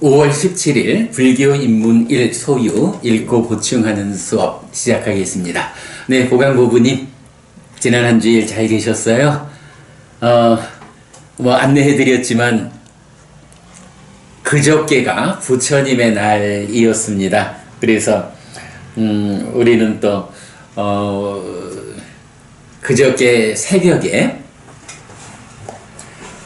5월 17일 불교 입문 1 소유 읽고 보충하는 수업 시작하겠습니다. 네, 보강보부님 지난 한 주일 잘 계셨어요? 안내해드렸지만 그저께가 부처님의 날이었습니다. 그래서 우리는 또 그저께 새벽에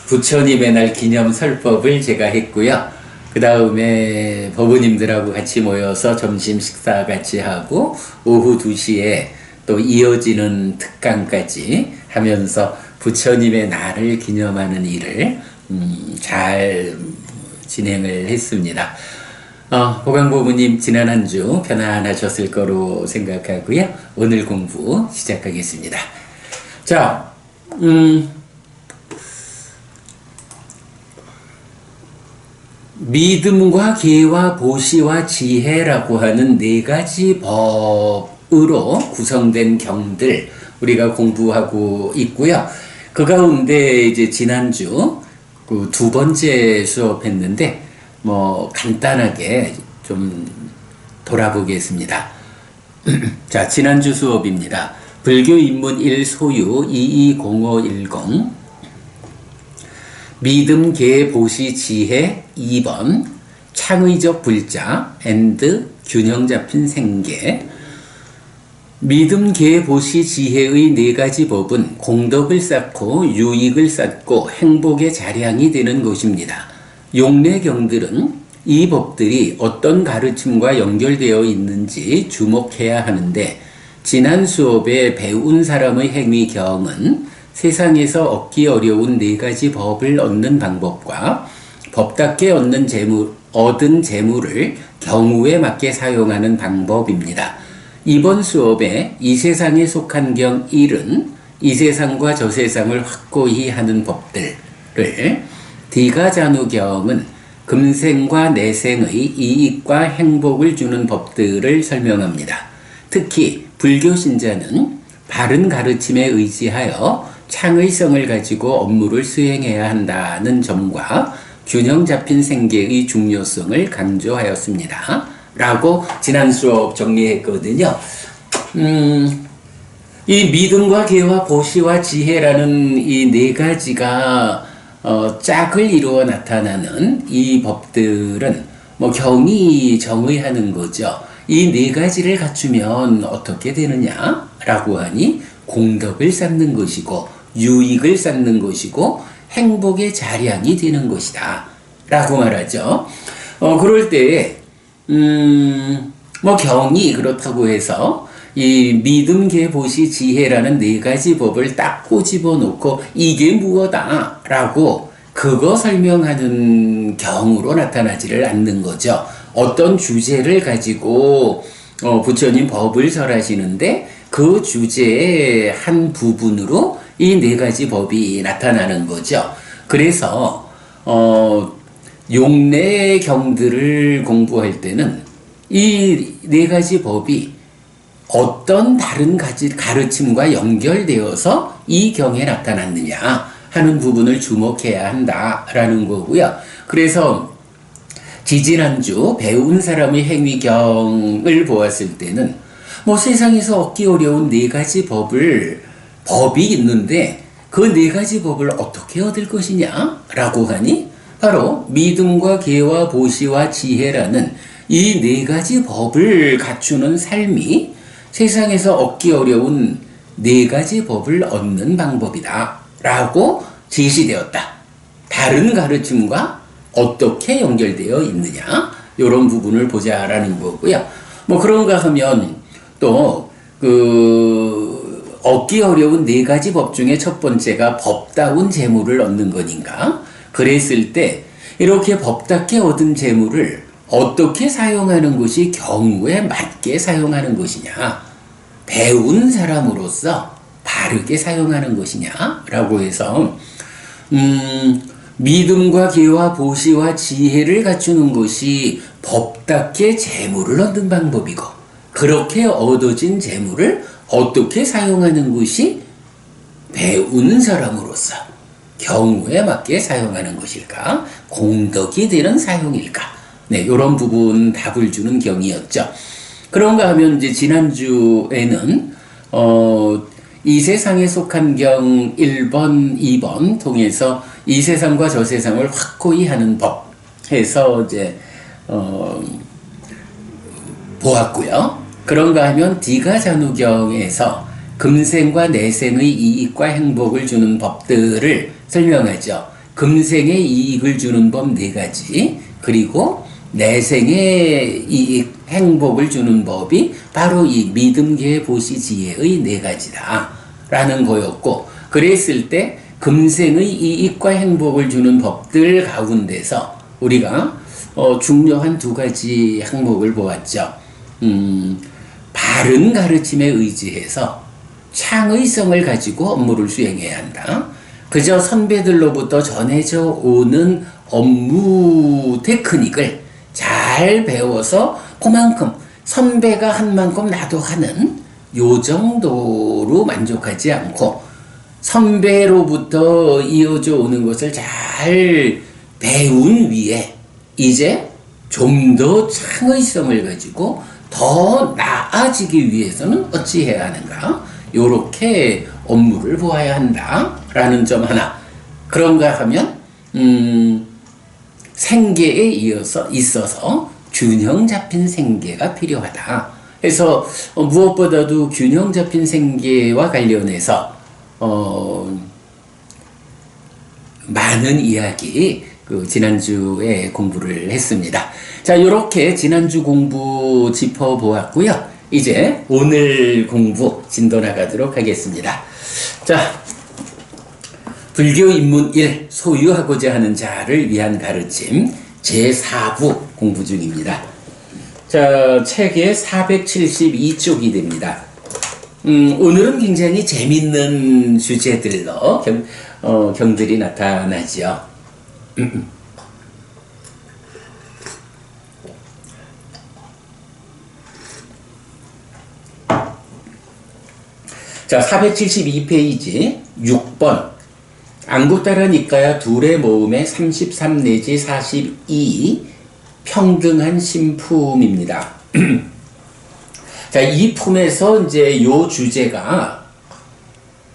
부처님의 날 기념 설법을 제가 했고요. 그 다음에 법우님들하고 같이 모여서 점심 식사 같이 하고 오후 2시에 또 이어지는 특강까지 하면서 부처님의 날을 기념하는 일을 잘 진행을 했습니다. 보강보부님 지난 한 주 편안하셨을 거로 생각하고요. 오늘 공부 시작하겠습니다. 자, 믿음과 계와 보시와 지혜라고 하는 네 가지 법으로 구성된 경들 우리가 공부하고 있고요. 그 가운데 이제 지난주 그 두 번째 수업했는데 간단하게 좀 돌아보겠습니다. 자, 지난주 수업입니다. 불교 입문 1 소유 220510 믿음, 계, 보시, 지혜 2번 창의적 불자 and 균형 잡힌 생계. 믿음, 계, 보시, 지혜의 네 가지 법은 공덕을 쌓고 유익을 쌓고 행복의 자량이 되는 것입니다. 용례경들은 이 법들이 어떤 가르침과 연결되어 있는지 주목해야 하는데, 지난 수업에 배운 사람의 행위경은 세상에서 얻기 어려운 네 가지 법을 얻는 방법과 법답게 얻은 재물을 경우에 맞게 사용하는 방법입니다. 이번 수업에 이 세상에 속한 경 1은 이 세상과 저 세상을 확고히 하는 법들을, 디가자누경은 금생과 내생의 이익과 행복을 주는 법들을 설명합니다. 특히 불교 신자는 바른 가르침에 의지하여 창의성을 가지고 업무를 수행해야 한다는 점과 균형 잡힌 생계의 중요성을 강조하였습니다. 라고 지난 수업 정리했거든요. 이 믿음과 계와 보시와 지혜라는 이 네 가지가 짝을 이루어 나타나는 이 법들은 경이 정의하는 거죠. 이 네 가지를 갖추면 어떻게 되느냐라고 하니 공덕을 쌓는 것이고 유익을 쌓는 것이고 행복의 자량이 되는 것이다 라고 말하죠. 그럴 때 경이 그렇다고 해서 이 믿음, 계, 보시, 지혜라는 네 가지 법을 딱 꼬집어 놓고 이게 무엇다 라고 그거 설명하는 경우로 나타나지를 않는 거죠. 어떤 주제를 가지고 부처님 법을 설하시는데 그 주제의 한 부분으로 이 네 가지 법이 나타나는 거죠. 그래서 용례 경들을 공부할 때는 이 네 가지 법이 어떤 다른 가르침과 연결되어서 이 경에 나타났느냐 하는 부분을 주목해야 한다라는 거고요. 그래서 지지난주 배운 사람의 행위경을 보았을 때는 세상에서 얻기 어려운 네 가지 법이 있는데 그 네 가지 법을 어떻게 얻을 것이냐 라고 하니 바로 믿음과 계와 보시와 지혜라는 이 네 가지 법을 갖추는 삶이 세상에서 얻기 어려운 네 가지 법을 얻는 방법이다 라고 제시되었다. 다른 가르침과 어떻게 연결되어 있느냐 이런 부분을 보자라는 거고요. 그런가 하면 또 얻기 어려운 네 가지 법 중에 첫 번째가 법다운 재물을 얻는 것인가? 그랬을 때 이렇게 법답게 얻은 재물을 어떻게 사용하는 것이 경우에 맞게 사용하는 것이냐? 배운 사람으로서 바르게 사용하는 것이냐? 라고 해서 믿음과 계와 보시와 지혜를 갖추는 것이 법답게 재물을 얻는 방법이고, 그렇게 얻어진 재물을 어떻게 사용하는 것이 배운 사람으로서 경우에 맞게 사용하는 것일까? 공덕이 되는 사용일까? 네, 요런 부분 답을 주는 경이었죠. 그런가 하면 이제 지난주에는 이 세상에 속한 경 1번, 2번 통해서 이 세상과 저 세상을 확고히 하는 법 해서 이제 보았고요. 그런가 하면 디가자누경에서 금생과 내생의 이익과 행복을 주는 법들을 설명하죠. 금생의 이익을 주는 법 4가지, 그리고 내생의 이익, 행복을 주는 법이 바로 이 믿음계 보시지혜의 4가지다 라는 거였고, 그랬을 때 금생의 이익과 행복을 주는 법들 가운데서 우리가 중요한 2가지 항목을 보았죠. 바른 가르침에 의지해서 창의성을 가지고 업무를 수행해야 한다. 그저 선배들로부터 전해져 오는 업무 테크닉을 잘 배워서 그만큼 선배가 한 만큼 나도 하는 요 정도로 만족하지 않고 선배로부터 이어져 오는 것을 잘 배운 위에 이제 좀 더 창의성을 가지고 더 나아지기 위해서는 어찌해야 하는가? 요렇게 업무를 보아야 한다라는 점 하나. 그런가 하면 생계에 있어서 균형 잡힌 생계가 필요하다. 그래서 무엇보다도 균형 잡힌 생계와 관련해서 많은 이야기 지난주에 공부를 했습니다. 자, 이렇게 지난주 공부 짚어보았고요. 이제 오늘 공부 진도 나가도록 하겠습니다. 자, 불교 입문 1 소유하고자 하는 자를 위한 가르침 제4부 공부 중입니다. 자, 책의 472쪽이 됩니다. 오늘은 굉장히 재밌는 주제들로 경들이 나타나죠. 자, 472페이지 6번 안구따라 니까야 둘의 모음의 33 내지 42 평등한 신품입니다. 자, 이 품에서 이제 요 주제가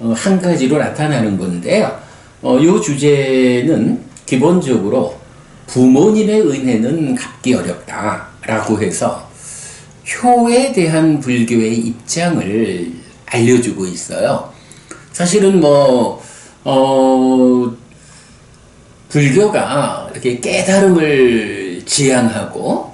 한 가지로 나타나는 건데요. 요 주제는 기본적으로 부모님의 은혜는 갚기 어렵다라고 해서 효에 대한 불교의 입장을 알려주고 있어요. 사실은 불교가 이렇게 깨달음을 지향하고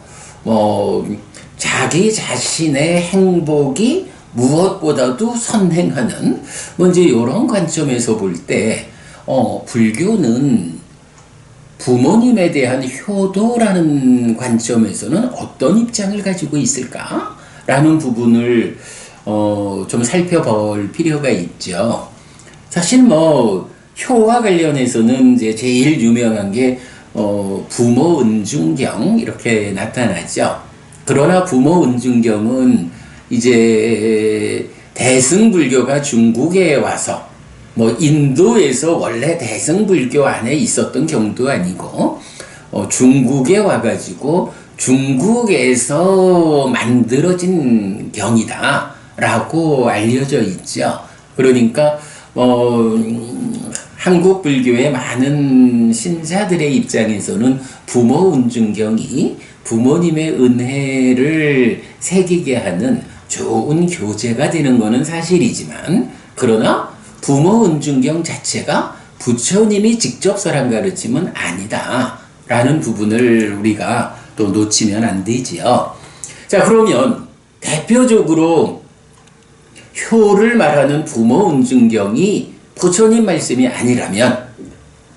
자기 자신의 행복이 무엇보다도 선행하는 이제 이런 관점에서 볼 때 불교는 부모님에 대한 효도라는 관점에서는 어떤 입장을 가지고 있을까라는 부분을 좀 살펴볼 필요가 있죠. 사실 효와 관련해서는 이제 제일 유명한 게 부모 은중경 이렇게 나타나죠. 그러나 부모 은중경은 이제 대승불교가 중국에 와서 인도에서 원래 대승불교 안에 있었던 경도 아니고 중국에 와가지고 중국에서 만들어진 경이다 라고 알려져 있죠. 그러니까 한국 불교의 많은 신자들의 입장에서는 부모 은중경이 부모님의 은혜를 새기게 하는 좋은 교재가 되는 것은 사실이지만, 그러나 부모 은중경 자체가 부처님이 직접 설한 가르침은 아니다 라는 부분을 우리가 또 놓치면 안 되지요. 자, 그러면 대표적으로 효를 말하는 부모 은중경이 부처님 말씀이 아니라면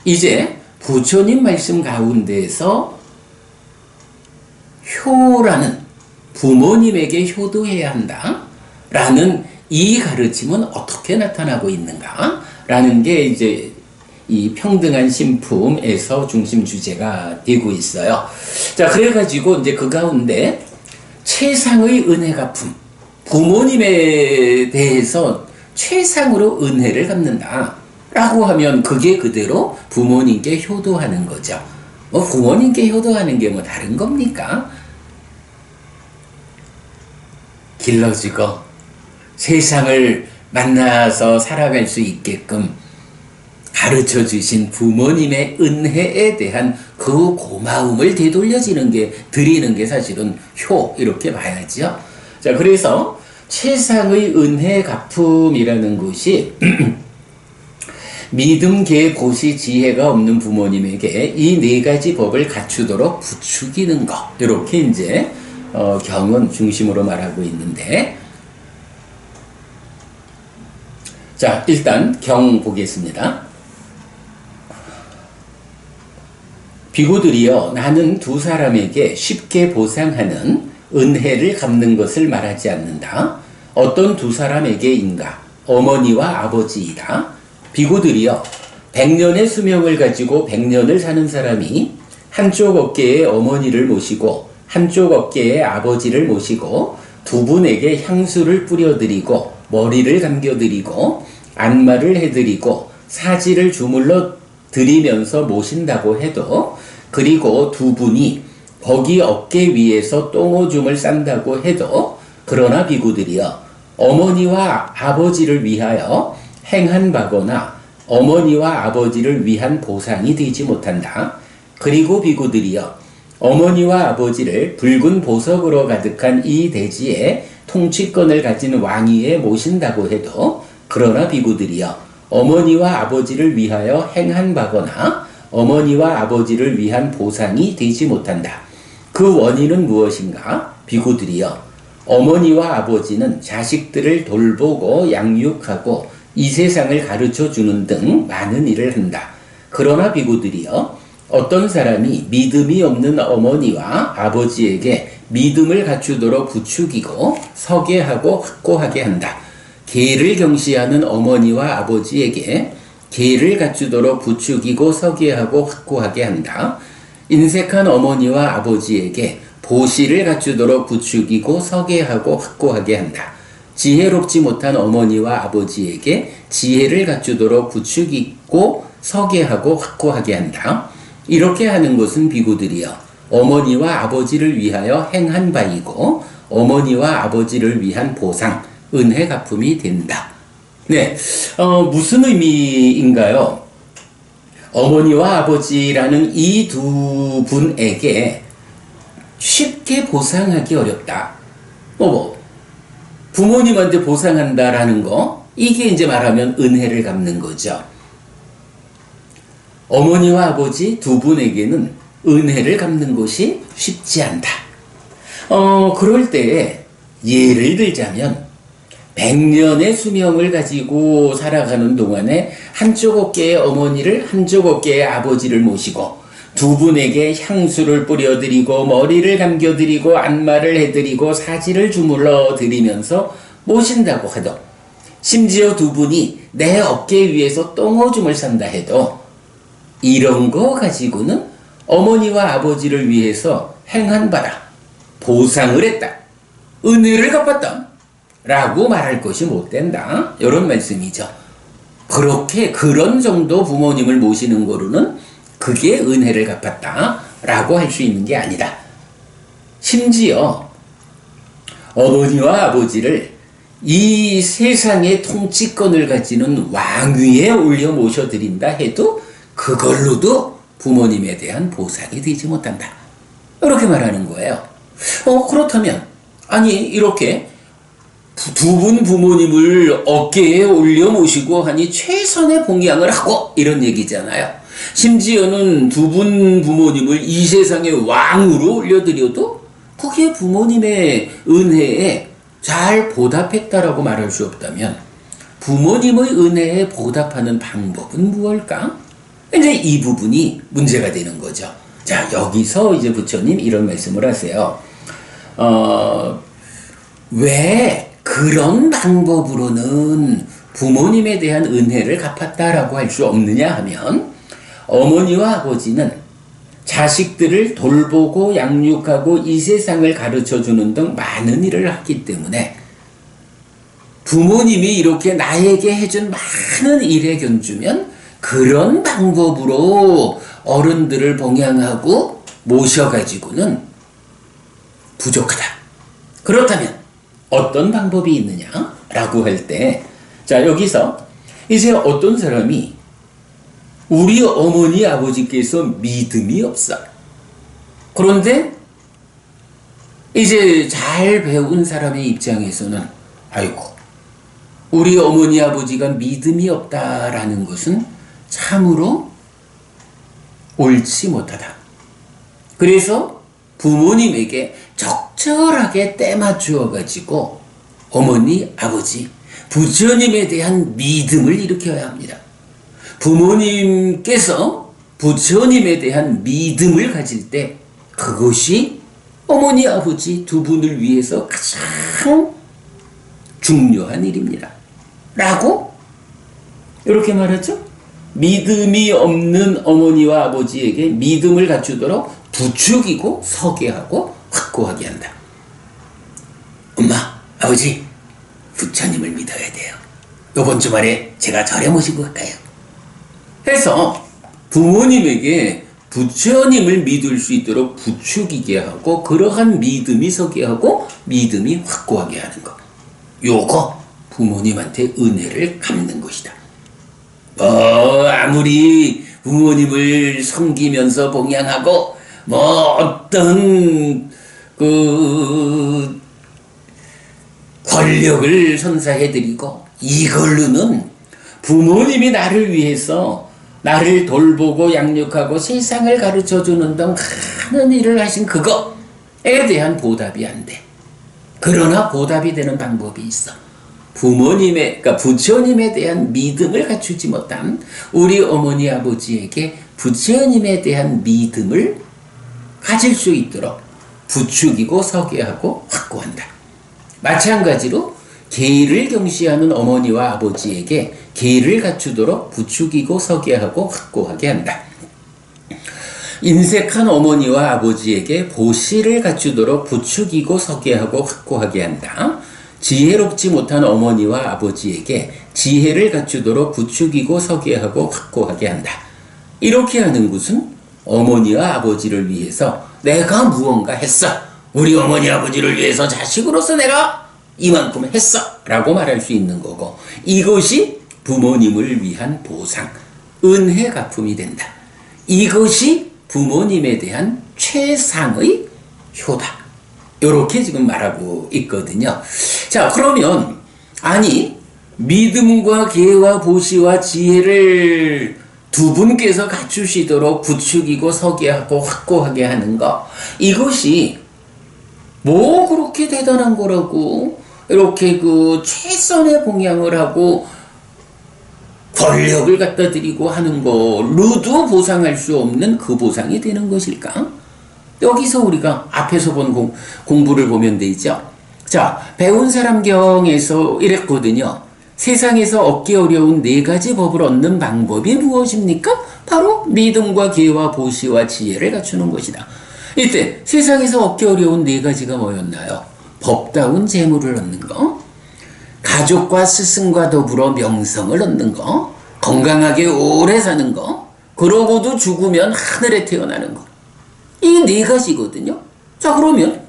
이제 부처님 말씀 가운데서 효라는 부모님에게 효도해야 한다 라는 이 가르침은 어떻게 나타나고 있는가 라는 게 이제 이 평등한 신품에서 중심 주제가 되고 있어요. 자, 그래가지고 이제 그 가운데 최상의 은혜 갚음, 부모님에 대해서 최상으로 은혜를 갚는다 라고 하면 그게 그대로 부모님께 효도하는 거죠. 뭐 부모님께 효도하는 게 뭐 다른 겁니까? 길러주고 세상을 만나서 살아갈 수 있게끔 가르쳐 주신 부모님의 은혜에 대한 그 고마움을 드리는 게 사실은 이렇게 봐야죠. 자, 그래서 최상의 은혜 갚음이라는 것이 믿음, 계, 보시, 지혜가 없는 부모님에게 이 네 가지 법을 갖추도록 부추기는 것. 이렇게 이제 경은 중심으로 말하고 있는데, 자, 일단 경 보겠습니다. 비구들이여, 나는 두 사람에게 쉽게 보상하는 은혜를 갚는 것을 말하지 않는다. 어떤 두 사람에게인가? 어머니와 아버지이다. 비구들이여, 100년의 수명을 가지고 100년을 사는 사람이 한쪽 어깨에 어머니를 모시고 한쪽 어깨에 아버지를 모시고 두 분에게 향수를 뿌려드리고 머리를 감겨드리고 안마를 해드리고 사지를 주물러 드리면서 모신다고 해도, 그리고 두 분이 거기 어깨 위에서 똥오줌을 싼다고 해도, 그러나 비구들이여, 어머니와 아버지를 위하여 행한 바거나 어머니와 아버지를 위한 보상이 되지 못한다. 그리고 비구들이여, 어머니와 아버지를 붉은 보석으로 가득한 이 대지에 통치권을 가진 왕위에 모신다고 해도, 그러나 비구들이여, 어머니와 아버지를 위하여 행한 바거나 어머니와 아버지를 위한 보상이 되지 못한다. 그 원인은 무엇인가? 비구들이여, 어머니와 아버지는 자식들을 돌보고 양육하고 이 세상을 가르쳐 주는 등 많은 일을 한다. 그러나 비구들이여, 어떤 사람이 믿음이 없는 어머니와 아버지에게 믿음을 갖추도록 부추기고 서게 하고 확고하게 한다. 계를 경시하는 어머니와 아버지에게 계를 갖추도록 부추기고 서게 하고 확고하게 한다. 인색한 어머니와 아버지에게 보시를 갖추도록 부추기고 서게 하고 확고하게 한다. 지혜롭지 못한 어머니와 아버지에게 지혜를 갖추도록 부추기고 서게 하고 확고하게 한다. 이렇게 하는 것은 비구들이여, 어머니와 아버지를 위하여 행한 바이고 어머니와 아버지를 위한 보상, 은혜 갚음이 된다. 네, 무슨 의미인가요? 어머니와 아버지라는 이 두 분에게 쉽게 보상하기 어렵다. 부모님한테 보상한다라는 거, 이게 이제 말하면 은혜를 갚는 거죠. 어머니와 아버지 두 분에게는 은혜를 갚는 것이 쉽지 않다. 그럴 때에 예를 들자면 100년의 수명을 가지고 살아가는 동안에 한쪽 어깨에 어머니를 한쪽 어깨에 아버지를 모시고 두 분에게 향수를 뿌려드리고 머리를 감겨드리고 안마를 해드리고 사지를 주물러 드리면서 모신다고 해도, 심지어 두 분이 내 어깨 위에서 똥오줌을 싼다 해도, 이런 거 가지고는 어머니와 아버지를 위해서 행한 바라, 보상을 했다, 은혜를 갚았다 라고 말할 것이 못 된다, 이런 말씀이죠. 그런 정도 부모님을 모시는 거로는 그게 은혜를 갚았다 라고 할 수 있는 게 아니다. 심지어 어머니와 아버지를 이 세상의 통치권을 가지는 왕위에 올려 모셔드린다 해도 그걸로도 부모님에 대한 보상이 되지 못한다, 이렇게 말하는 거예요. 그렇다면 아니, 이렇게 두 분 부모님을 어깨에 올려 모시고 하니 최선의 봉양을 하고, 이런 얘기잖아요. 심지어는 두 분 부모님을 이 세상의 왕으로 올려드려도 거기에 부모님의 은혜에 잘 보답했다라고 말할 수 없다면, 부모님의 은혜에 보답하는 방법은 무엇일까? 이제 이 부분이 문제가 되는 거죠. 자, 여기서 이제 부처님 이런 말씀을 하세요. 왜 그런 방법으로는 부모님에 대한 은혜를 갚았다라고 할 수 없느냐 하면, 어머니와 아버지는 자식들을 돌보고 양육하고 이 세상을 가르쳐주는 등 많은 일을 하기 때문에 부모님이 이렇게 나에게 해준 많은 일에 견주면 그런 방법으로 어른들을 봉양하고 모셔가지고는 부족하다. 그렇다면 어떤 방법이 있느냐라고 할 때, 자, 여기서 이제 어떤 사람이 우리 어머니 아버지께서 믿음이 없어. 그런데 이제 잘 배운 사람의 입장에서는 아이고, 우리 어머니 아버지가 믿음이 없다라는 것은 참으로 옳지 못하다. 그래서 부모님에게 적절하게 때 맞추어 가지고 어머니, 아버지, 부처님에 대한 믿음을 일으켜야 합니다. 부모님께서 부처님에 대한 믿음을 가질 때 그것이 어머니, 아버지 두 분을 위해서 가장 중요한 일입니다. 라고 이렇게 말하죠. 믿음이 없는 어머니와 아버지에게 믿음을 갖추도록 부추기고 서게하고 확고하게 한다. 엄마, 아버지, 부처님을 믿어야 돼요. 이번 주말에 제가 절에 모시고 갈까요? 해서 부모님에게 부처님을 믿을 수 있도록 부추기게 하고 그러한 믿음이 서게 하고 믿음이 확고하게 하는 것. 요거 부모님한테 은혜를 갚는 것이다. 아무리 부모님을 섬기면서 봉양하고 어떤 권력을 선사해드리고 이걸로는 부모님이 나를 위해서 나를 돌보고 양육하고 세상을 가르쳐주는 등 많은 일을 하신 그거에 대한 보답이 안 돼. 그러나 보답이 되는 방법이 있어. 그러니까 부처님에 대한 믿음을 갖추지 못한 우리 어머니 아버지에게 부처님에 대한 믿음을 가질 수 있도록 부추기고 서게 하고 확고한다. 마찬가지로 계를 경시하는 어머니와 아버지에게 계를 갖추도록 부추기고 서게 하고 확고하게 한다. 인색한 어머니와 아버지에게 보시를 갖추도록 부추기고 서게 하고 확고하게 한다. 지혜롭지 못한 어머니와 아버지에게 지혜를 갖추도록 부추기고 서게 하고 확고하게 한다. 이렇게 하는 것은 어머니와 아버지를 위해서 내가 무언가 했어. 우리 어머니 아버지를 위해서 자식으로서 내가 이만큼 했어 라고 말할 수 있는 거고, 이것이 부모님을 위한 보상, 은혜 갚음이 된다. 이것이 부모님에 대한 최상의 효다. 이렇게 지금 말하고 있거든요. 자, 그러면 아니 믿음과 계와 보시와 지혜를 두 분께서 갖추시도록 부추기고 서게 하고 확고하게 하는 것, 이것이 뭐 그렇게 대단한 거라고 이렇게 최선의 봉양을 하고 권력을 갖다 드리고 하는 걸로도 보상할 수 없는 그 보상이 되는 것일까? 여기서 우리가 앞에서 본 공부를 보면 되죠. 자, 배운 사람경에서 이랬거든요. 세상에서 얻기 어려운 4가지 법을 얻는 방법이 무엇입니까? 바로 믿음과 계와 보시와 지혜를 갖추는 것이다. 이때 세상에서 얻기 어려운 4가지가 뭐였나요? 법다운 재물을 얻는 거, 가족과 스승과 더불어 명성을 얻는 거, 건강하게 오래 사는 거, 그러고도 죽으면 하늘에 태어나는 거. 이 4가지거든요. 자, 그러면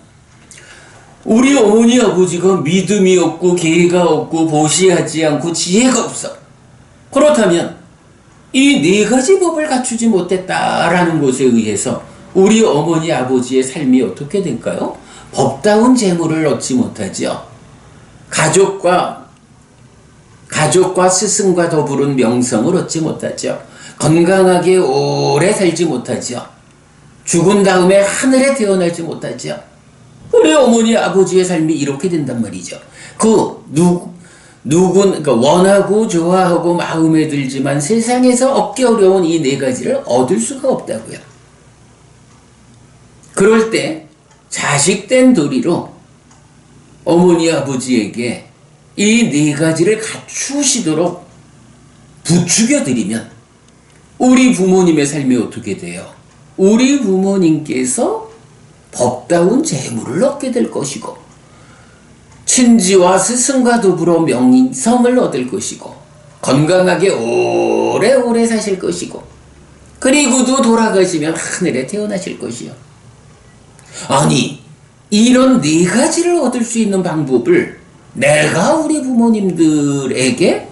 우리 어머니 아버지가 믿음이 없고 계가 없고 보시하지 않고 지혜가 없어. 그렇다면 이 4가지 법을 갖추지 못했다라는 것에 의해서 우리 어머니 아버지의 삶이 어떻게 될까요? 법다운 재물을 얻지 못하죠. 가족과 스승과 더불은 명성을 얻지 못하죠. 건강하게 오래 살지 못하죠. 죽은 다음에 하늘에 태어나지 못하죠. 우리 어머니 아버지의 삶이 이렇게 된단 말이죠. 그러니까 원하고 좋아하고 마음에 들지만 세상에서 얻기 어려운 이 4가지를 얻을 수가 없다고요. 그럴 때 자식된 도리로 어머니 아버지에게 이 4가지를 갖추시도록 부추겨드리면 우리 부모님의 삶이 어떻게 돼요? 우리 부모님께서 법다운 재물을 얻게 될 것이고, 친지와 스승과 더불어 명성을 얻을 것이고, 건강하게 오래오래 사실 것이고, 그리고도 돌아가시면 하늘에 태어나실 것이요. 아니, 이런 네 가지를 얻을 수 있는 방법을 내가 우리 부모님들에게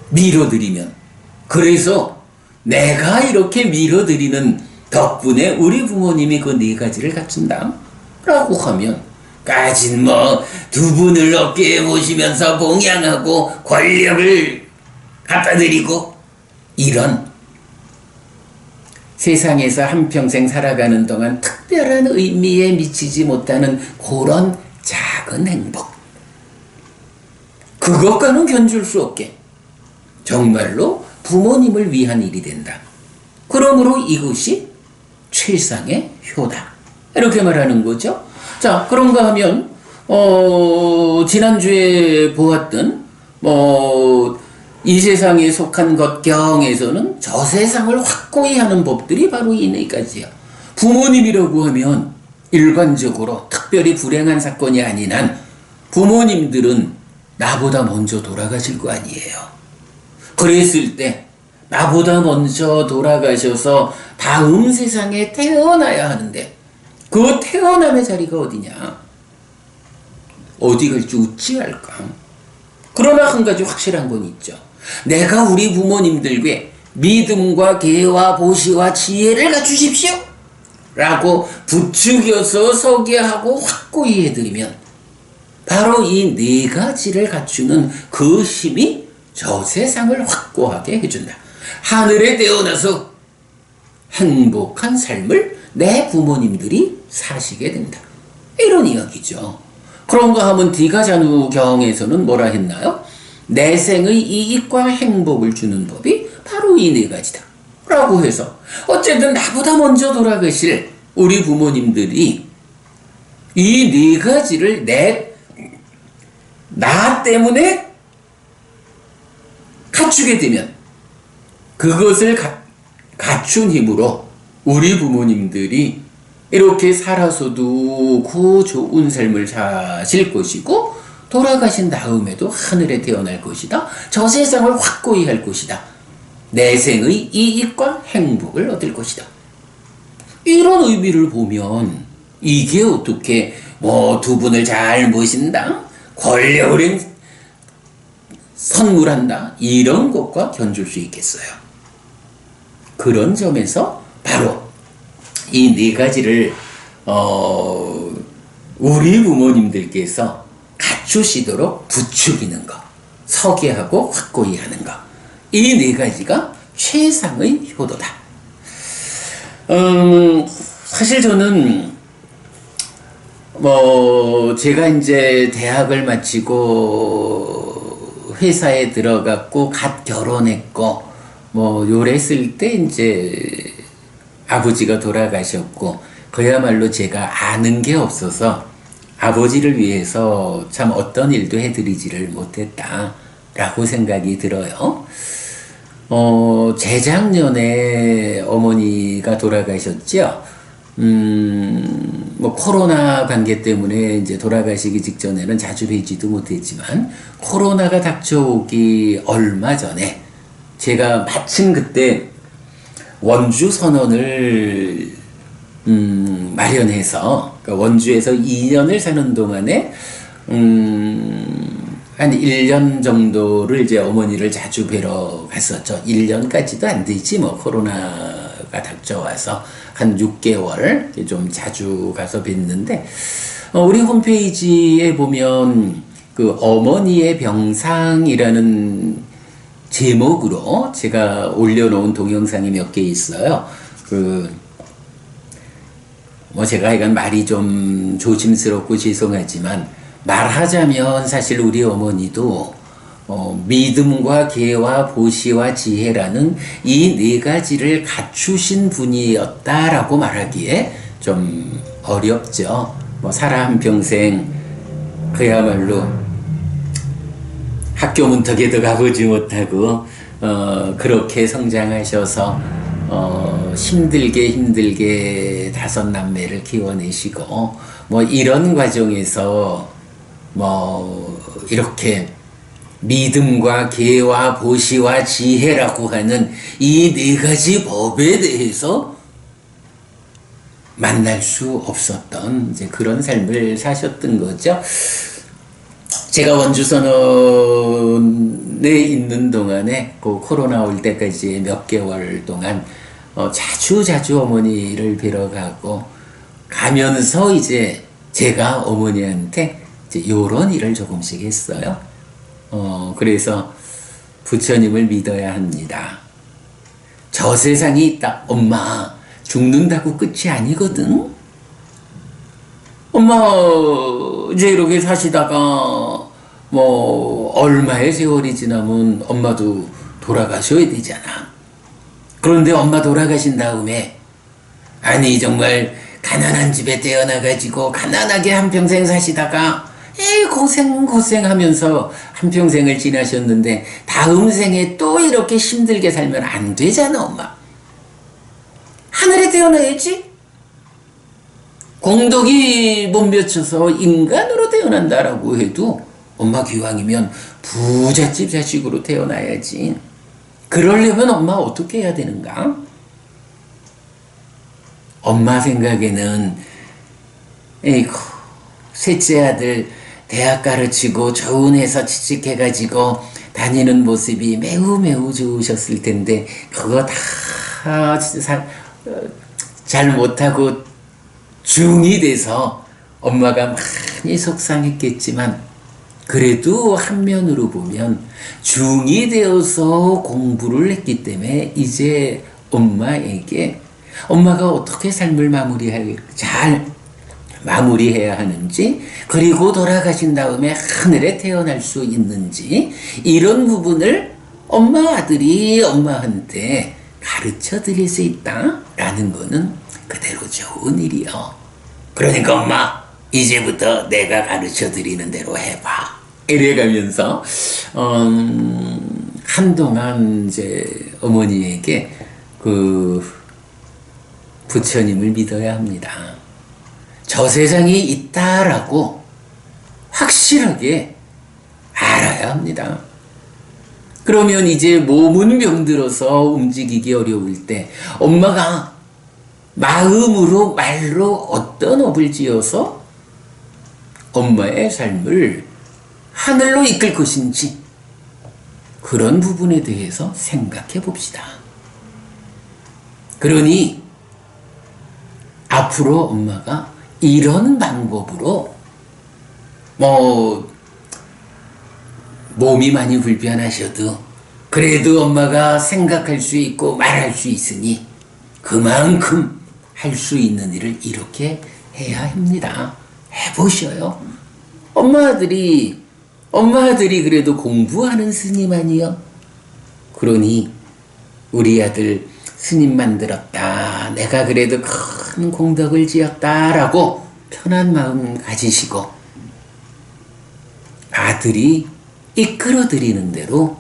밀어드리면, 그래서 내가 이렇게 밀어드리는 덕분에 우리 부모님이 그 네 가지를 갖춘다 라고 하면, 까진 뭐 두 분을 어깨에 모시면서 봉양하고 권력을 갖다 드리고, 이런 세상에서 한평생 살아가는 동안 특별한 의미에 미치지 못하는 그런 작은 행복, 그것과는 견줄 수 없게 정말로 부모님을 위한 일이 된다. 그러므로 이것이 최상의 효다, 이렇게 말하는 거죠. 자, 그런가 하면 지난주에 보았던 이 세상에 속한 것경에서는 저 세상을 확고히 하는 법들이 바로 이 네 가지야. 부모님이라고 하면 일반적으로 특별히 불행한 사건이 아닌 한 부모님들은 나보다 먼저 돌아가실 거 아니에요. 그랬을 때 나보다 먼저 돌아가셔서 다음 세상에 태어나야 하는데, 그 태어남의 자리가 어디냐? 어디 갈지 어찌할까? 그러나 한 가지 확실한 건 있죠. 내가 우리 부모님들께 믿음과 계와 보시와 지혜를 갖추십시오 라고 부추겨서 서게 하고 확고히 해드리면, 바로 이 네 가지를 갖추는 그 힘이 저 세상을 확고하게 해준다. 하늘에 태어나서 행복한 삶을 내 부모님들이 사시게 된다, 이런 이야기죠. 그런가 하면 디가자누경에서는 뭐라 했나요? 내생의 이익과 행복을 주는 법이 바로 이 네 가지다 라고 해서, 어쨌든 나보다 먼저 돌아가실 우리 부모님들이 이 네 가지를 나 때문에 갖추게 되면, 그것을 갖춘 힘으로 우리 부모님들이 이렇게 살아서도 그 좋은 삶을 사실 것이고, 돌아가신 다음에도 하늘에 태어날 것이다. 저 세상을 확고히 할 것이다. 내생의 이익과 행복을 얻을 것이다. 이런 의미를 보면 이게 어떻게 두 분을 잘 모신다, 권력을 선물한다, 이런 것과 견줄 수 있겠어요. 그런 점에서 바로 이 네 가지를 우리 부모님들께서 갖추시도록 부추기는 것, 서게 하고 확고히 하는 것, 이 네 가지가 최상의 효도다. 사실 저는 제가 이제 대학을 마치고 회사에 들어갔고 갓 결혼했고 요랬을 때 이제 아버지가 돌아가셨고, 그야말로 제가 아는 게 없어서 아버지를 위해서 참 어떤 일도 해드리지를 못했다라고 생각이 들어요. 재작년에 어머니가 돌아가셨죠. 코로나 관계 때문에 이제 돌아가시기 직전에는 자주 뵈지도 못했지만, 코로나가 닥쳐오기 얼마 전에 제가 마침 그때 원주 선언을 마련해서, 그러니까 원주에서 2년을 사는 동안에 한 1년 정도를 이제 어머니를 자주 뵈러 갔었죠. 1년까지도 안 되지 코로나가 닥쳐와서 한 6개월 좀 자주 가서 뵀는데, 우리 홈페이지에 보면 그 어머니의 병상이라는 제목으로 제가 올려놓은 동영상이 몇 개 있어요. 제가 이건 말이 좀 조심스럽고 죄송하지만, 말하자면 사실 우리 어머니도 믿음과 계와 보시와 지혜라는 이 네 가지를 갖추신 분이었다라고 말하기에 좀 어렵죠. 살아 한평생 그야말로 학교 문턱에도 가보지 못하고 그렇게 성장하셔서 힘들게 5남매를 키워내시고 이런 과정에서 이렇게 믿음과 계와 보시와 지혜라고 하는 이 네 가지 법에 대해서 만날 수 없었던 이제 그런 삶을 사셨던 거죠. 제가 원주선언에 있는 동안에 그 코로나 올 때까지 몇 개월 동안 자주 어머니를 뵈러 가고 가면서 이제 제가 어머니한테 이제 요런 일을 조금씩 했어요. 그래서 부처님을 믿어야 합니다. 저 세상이 있다. 엄마, 죽는다고 끝이 아니거든. 엄마, 이제 이렇게 사시다가 뭐 얼마의 세월이 지나면 엄마도 돌아가셔야 되잖아. 그런데 엄마 돌아가신 다음에 아니 정말 가난한 집에 태어나가지고 가난하게 한평생 사시다가 고생하면서 한평생을 지나셨는데 다음 생에 또 이렇게 힘들게 살면 안 되잖아, 엄마. 하늘에 태어나야지. 공덕이 못 미쳐서 인간으로 태어난다라고 해도 엄마 기왕이면 부잣집 자식으로 태어나야지. 그러려면 엄마 어떻게 해야 되는가? 엄마 생각에는 에이구, 셋째 아들 대학 가르치고 좋은 회사 취직해가지고 다니는 모습이 매우 좋으셨을 텐데 그거 다 잘 못하고 중이 돼서 엄마가 많이 속상했겠지만 그래도 한면으로 보면 중이 되어서 공부를 했기 때문에 이제 엄마에게 엄마가 어떻게 삶을 잘 마무리해야 하는지, 그리고 돌아가신 다음에 하늘에 태어날 수 있는지, 이런 부분을 엄마 아들이 엄마한테 가르쳐 드릴 수 있다라는 거는 그대로 좋은 일이요. 그러니까 엄마, 이제부터 내가 가르쳐 드리는 대로 해봐. 이래가면서 한동안 이제 어머니에게 그 부처님을 믿어야 합니다. 저 세상이 있다라고 확실하게 알아야 합니다. 그러면 이제 몸은 병들어서 움직이기 어려울 때 엄마가 마음으로 말로 어떤 업을 지어서 엄마의 삶을 하늘로 이끌 것인지 그런 부분에 대해서 생각해 봅시다. 그러니 앞으로 엄마가 이런 방법으로 몸이 많이 불편하셔도 그래도 엄마가 생각할 수 있고 말할 수 있으니 그만큼 할 수 있는 일을 이렇게 해야 합니다. 해보셔요. 엄마 아들이 그래도 공부하는 스님 아니요? 그러니 우리 아들 스님 만들었다. 내가 그래도 큰 공덕을 지었다라고 편한 마음 가지시고 아들이 이끌어드리는 대로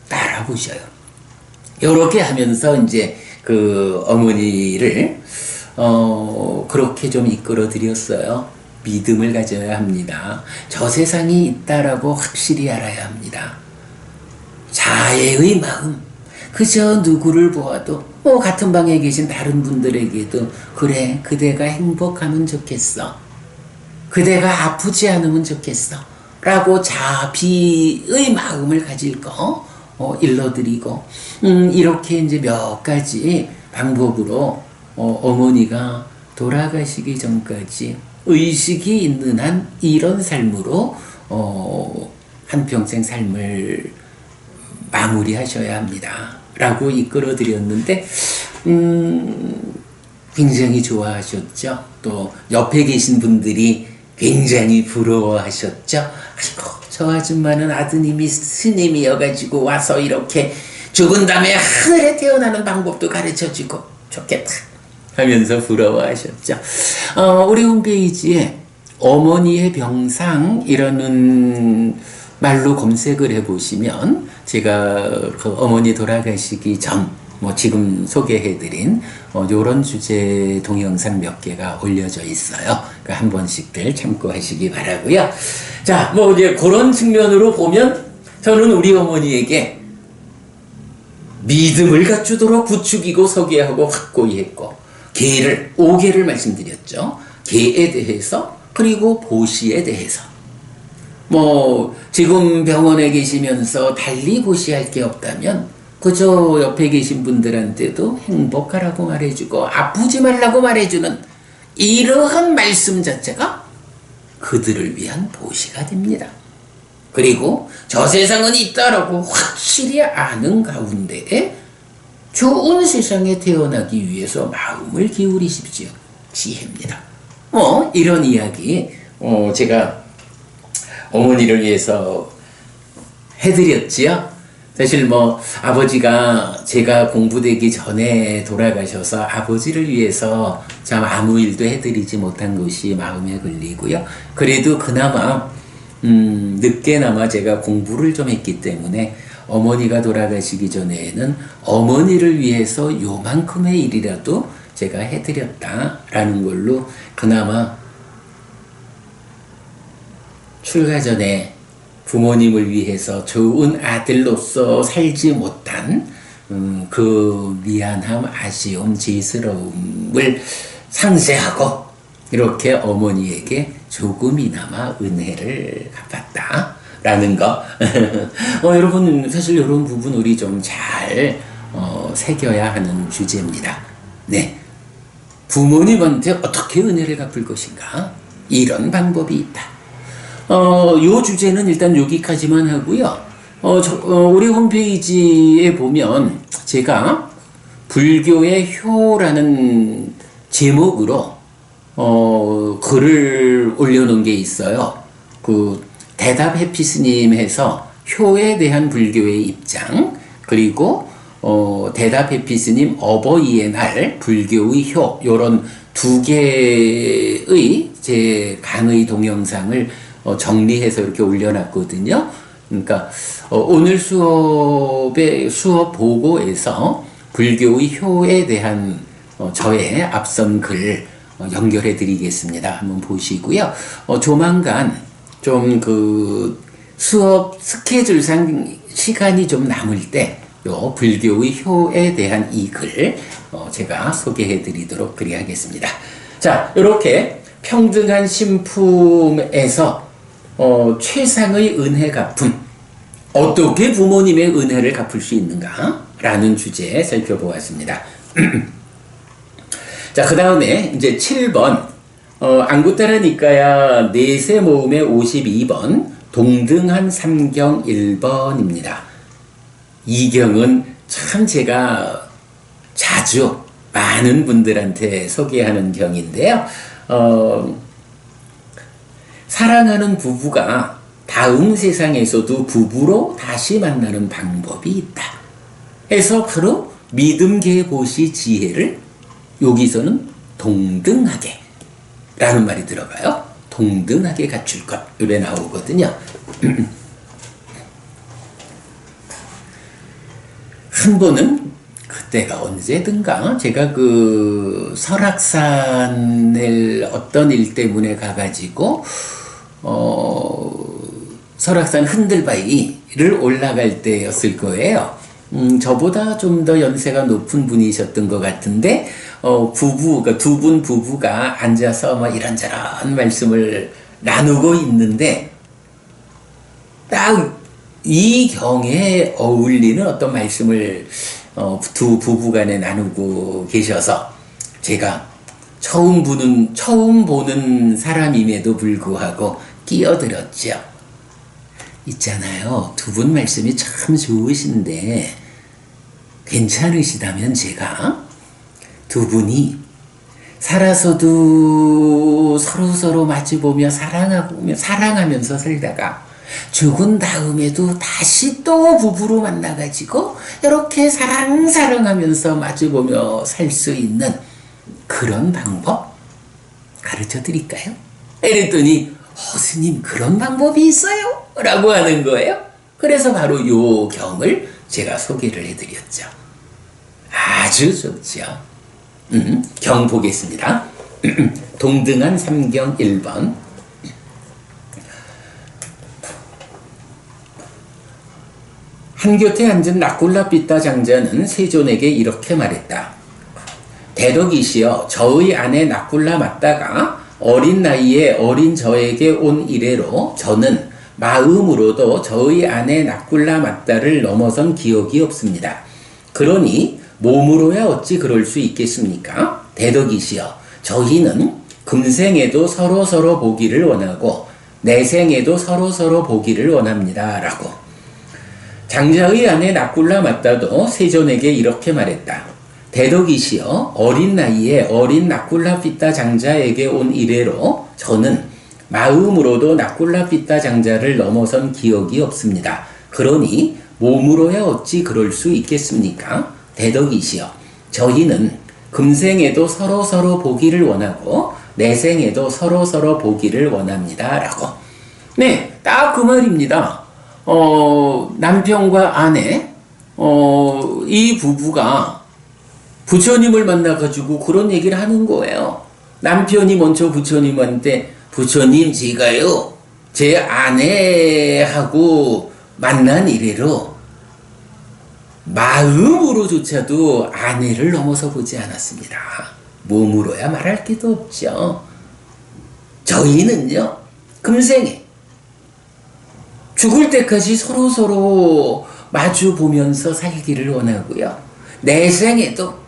따라보셔요. 이렇게 하면서 이제 그 어머니를 그렇게 좀 이끌어드렸어요. 믿음을 가져야 합니다. 저 세상이 있다라고 확실히 알아야 합니다. 자애의 마음, 그저 누구를 보아도 같은 방에 계신 다른 분들에게도 그래, 그대가 행복하면 좋겠어. 그대가 아프지 않으면 좋겠어. 라고 자비의 마음을 가질 거 일러드리고 이렇게 이제 몇 가지 방법으로 어머니가 돌아가시기 전까지 의식이 있는 한 이런 삶으로 한평생 삶을 마무리하셔야 합니다. 라고 이끌어드렸는데 굉장히 좋아하셨죠. 또 옆에 계신 분들이 굉장히 부러워하셨죠. 아이고, 저 아줌마는 아드님이 스님이어가지고 와서 이렇게 죽은 다음에 하늘에 태어나는 방법도 가르쳐주고 좋겠다 하면서 부러워하셨죠. 우리 홈페이지에 어머니의 병상이라는 말로 검색을 해보시면 제가 그 어머니 돌아가시기 전 뭐 지금 소개해드린 요런 주제 동영상 몇 개가 올려져 있어요. 그러니까 한 번씩들 참고하시기 바라고요. 자, 뭐 이제 그런 측면으로 보면 저는 우리 어머니에게 믿음을 갖추도록 부추기고 소개하고 확고히 했고, 계를 5개를 말씀드렸죠. 계에 대해서, 그리고 보시에 대해서. 뭐 지금 병원에 계시면서 달리 보시할 게 없다면 그저 옆에 계신 분들한테도 행복하라고 말해주고 아프지 말라고 말해주는 이러한 말씀 자체가 그들을 위한 보시가 됩니다. 그리고 저 세상은 있다라고 확실히 아는 가운데에 좋은 세상에 태어나기 위해서 마음을 기울이십시오. 지혜입니다. 이런 이야기 제가 어머니를 위해서 해드렸지요. 사실 뭐 아버지가 제가 공부되기 전에 돌아가셔서 아버지를 위해서 참 아무 일도 해드리지 못한 것이 마음에 걸리고요. 그래도 그나마 늦게나마 제가 공부를 좀 했기 때문에 어머니가 돌아가시기 전에는 어머니를 위해서 요만큼의 일이라도 제가 해드렸다라는 걸로 그나마 출가 전에 부모님을 위해서 좋은 아들로서 살지 못한 그 미안함, 아쉬움, 죄스러움을 상쇄하고 이렇게 어머니에게 조금이나마 은혜를 갚았다라는 거. 여러분 사실 이런 부분 우리 좀 잘 새겨야 하는 주제입니다. 네, 부모님한테 어떻게 은혜를 갚을 것인가? 이런 방법이 있다. 요 주제는 일단 여기까지만 하고요. 우리 홈페이지에 보면 제가 불교의 효라는 제목으로 글을 올려놓은 게 있어요. 그 대답 해피스님 해서 효에 대한 불교의 입장, 그리고 대답 해피스님 어버이의 날 불교의 효, 요런 2개의 제 강의 동영상을 정리해서 이렇게 올려놨거든요. 그러니까 오늘 수업 보고에서 불교의 효에 대한 저의 앞선 글 연결해 드리겠습니다. 한번 보시고요. 조만간 좀 그 수업 스케줄상 시간이 좀 남을 때 요 불교의 효에 대한 이 글 제가 소개해 드리도록 그리하겠습니다. 자, 이렇게 평등한 신품에서 최상의 은혜 갚음, 어떻게 부모님의 은혜를 갚을 수 있는가? 라는 주제 살펴보았습니다. 자, 그 다음에 이제 7번, 안구따라 니까야 내세 모음의 52번, 동등한 삼경 1번입니다. 이 경은 참 제가 자주 많은 분들한테 소개하는 경인데요. 사랑하는 부부가 다음 세상에서도 부부로 다시 만나는 방법이 있다 해서 바로 믿음계 보시 지혜를 여기서는 동등하게 라는 말이 들어가요. 동등하게 갖출 것 이래 나오거든요. 한 번은 그때가 언제든가 제가 그 설악산을 어떤 일 때문에 가가지고 설악산 흔들바위를 올라갈 때였을 거예요. 저보다 좀 더 연세가 높은 분이셨던 것 같은데 그러니까 두 분 부부가 앉아서 뭐 이런저런 말씀을 나누고 있는데 딱 이 경에 어울리는 어떤 말씀을 두 부부간에 나누고 계셔서 제가 처음 보는 사람임에도 불구하고 끼어들었죠. 있잖아요. 두 분 말씀이 참 좋으신데 괜찮으시다면 제가 두 분이 살아서도 서로서로 마주보며 사랑하면서 살다가 죽은 다음에도 다시 또 부부로 만나가지고 이렇게 사랑하면서 마주보며 살 수 있는 그런 방법 가르쳐 드릴까요? 이랬더니 스님 그런 방법이 있어요? 라고 하는 거예요. 그래서 바로 요 경을 제가 소개를 해드렸죠. 아주 좋죠. 경 보겠습니다. 동등한 삼경 1번. 한곁에 앉은 낙골라삐따 장자는 세존에게 이렇게 말했다. 대덕이시여, 저의 아내 낙골라 맞다가 어린 나이에 어린 저에게 온 이래로 저는 마음으로도 저의 아내 낙골라 맞다를 넘어선 기억이 없습니다. 그러니 몸으로야 어찌 그럴 수 있겠습니까? 대덕이시여, 저희는 금생에도 서로서로 보기를 원하고 내생에도 서로서로 보기를 원합니다. 라고. 장자의 아내 낙골라 맞다도 세존에게 이렇게 말했다. 대덕이시여, 어린 나이에 어린 낙골라삐따 장자에게 온 이래로 저는 마음으로도 낙골라삐따 장자를 넘어선 기억이 없습니다. 그러니 몸으로야 어찌 그럴 수 있겠습니까? 대덕이시여, 저희는 금생에도 서로서로 보기를 원하고 내생에도 서로서로 보기를 원합니다. 라고. 네, 딱 그 말입니다. 남편과 아내, 이 부부가 부처님을 만나가지고 그런 얘기를 하는 거예요. 남편이 먼저 부처님한테, 부처님, 제가요, 제 아내하고 만난 이래로 마음으로조차도 아내를 넘어서 보지 않았습니다. 몸으로야 말할 게도 없죠. 저희는요, 금생에 죽을 때까지 서로서로 마주 보면서 살기를 원하고요. 내생에도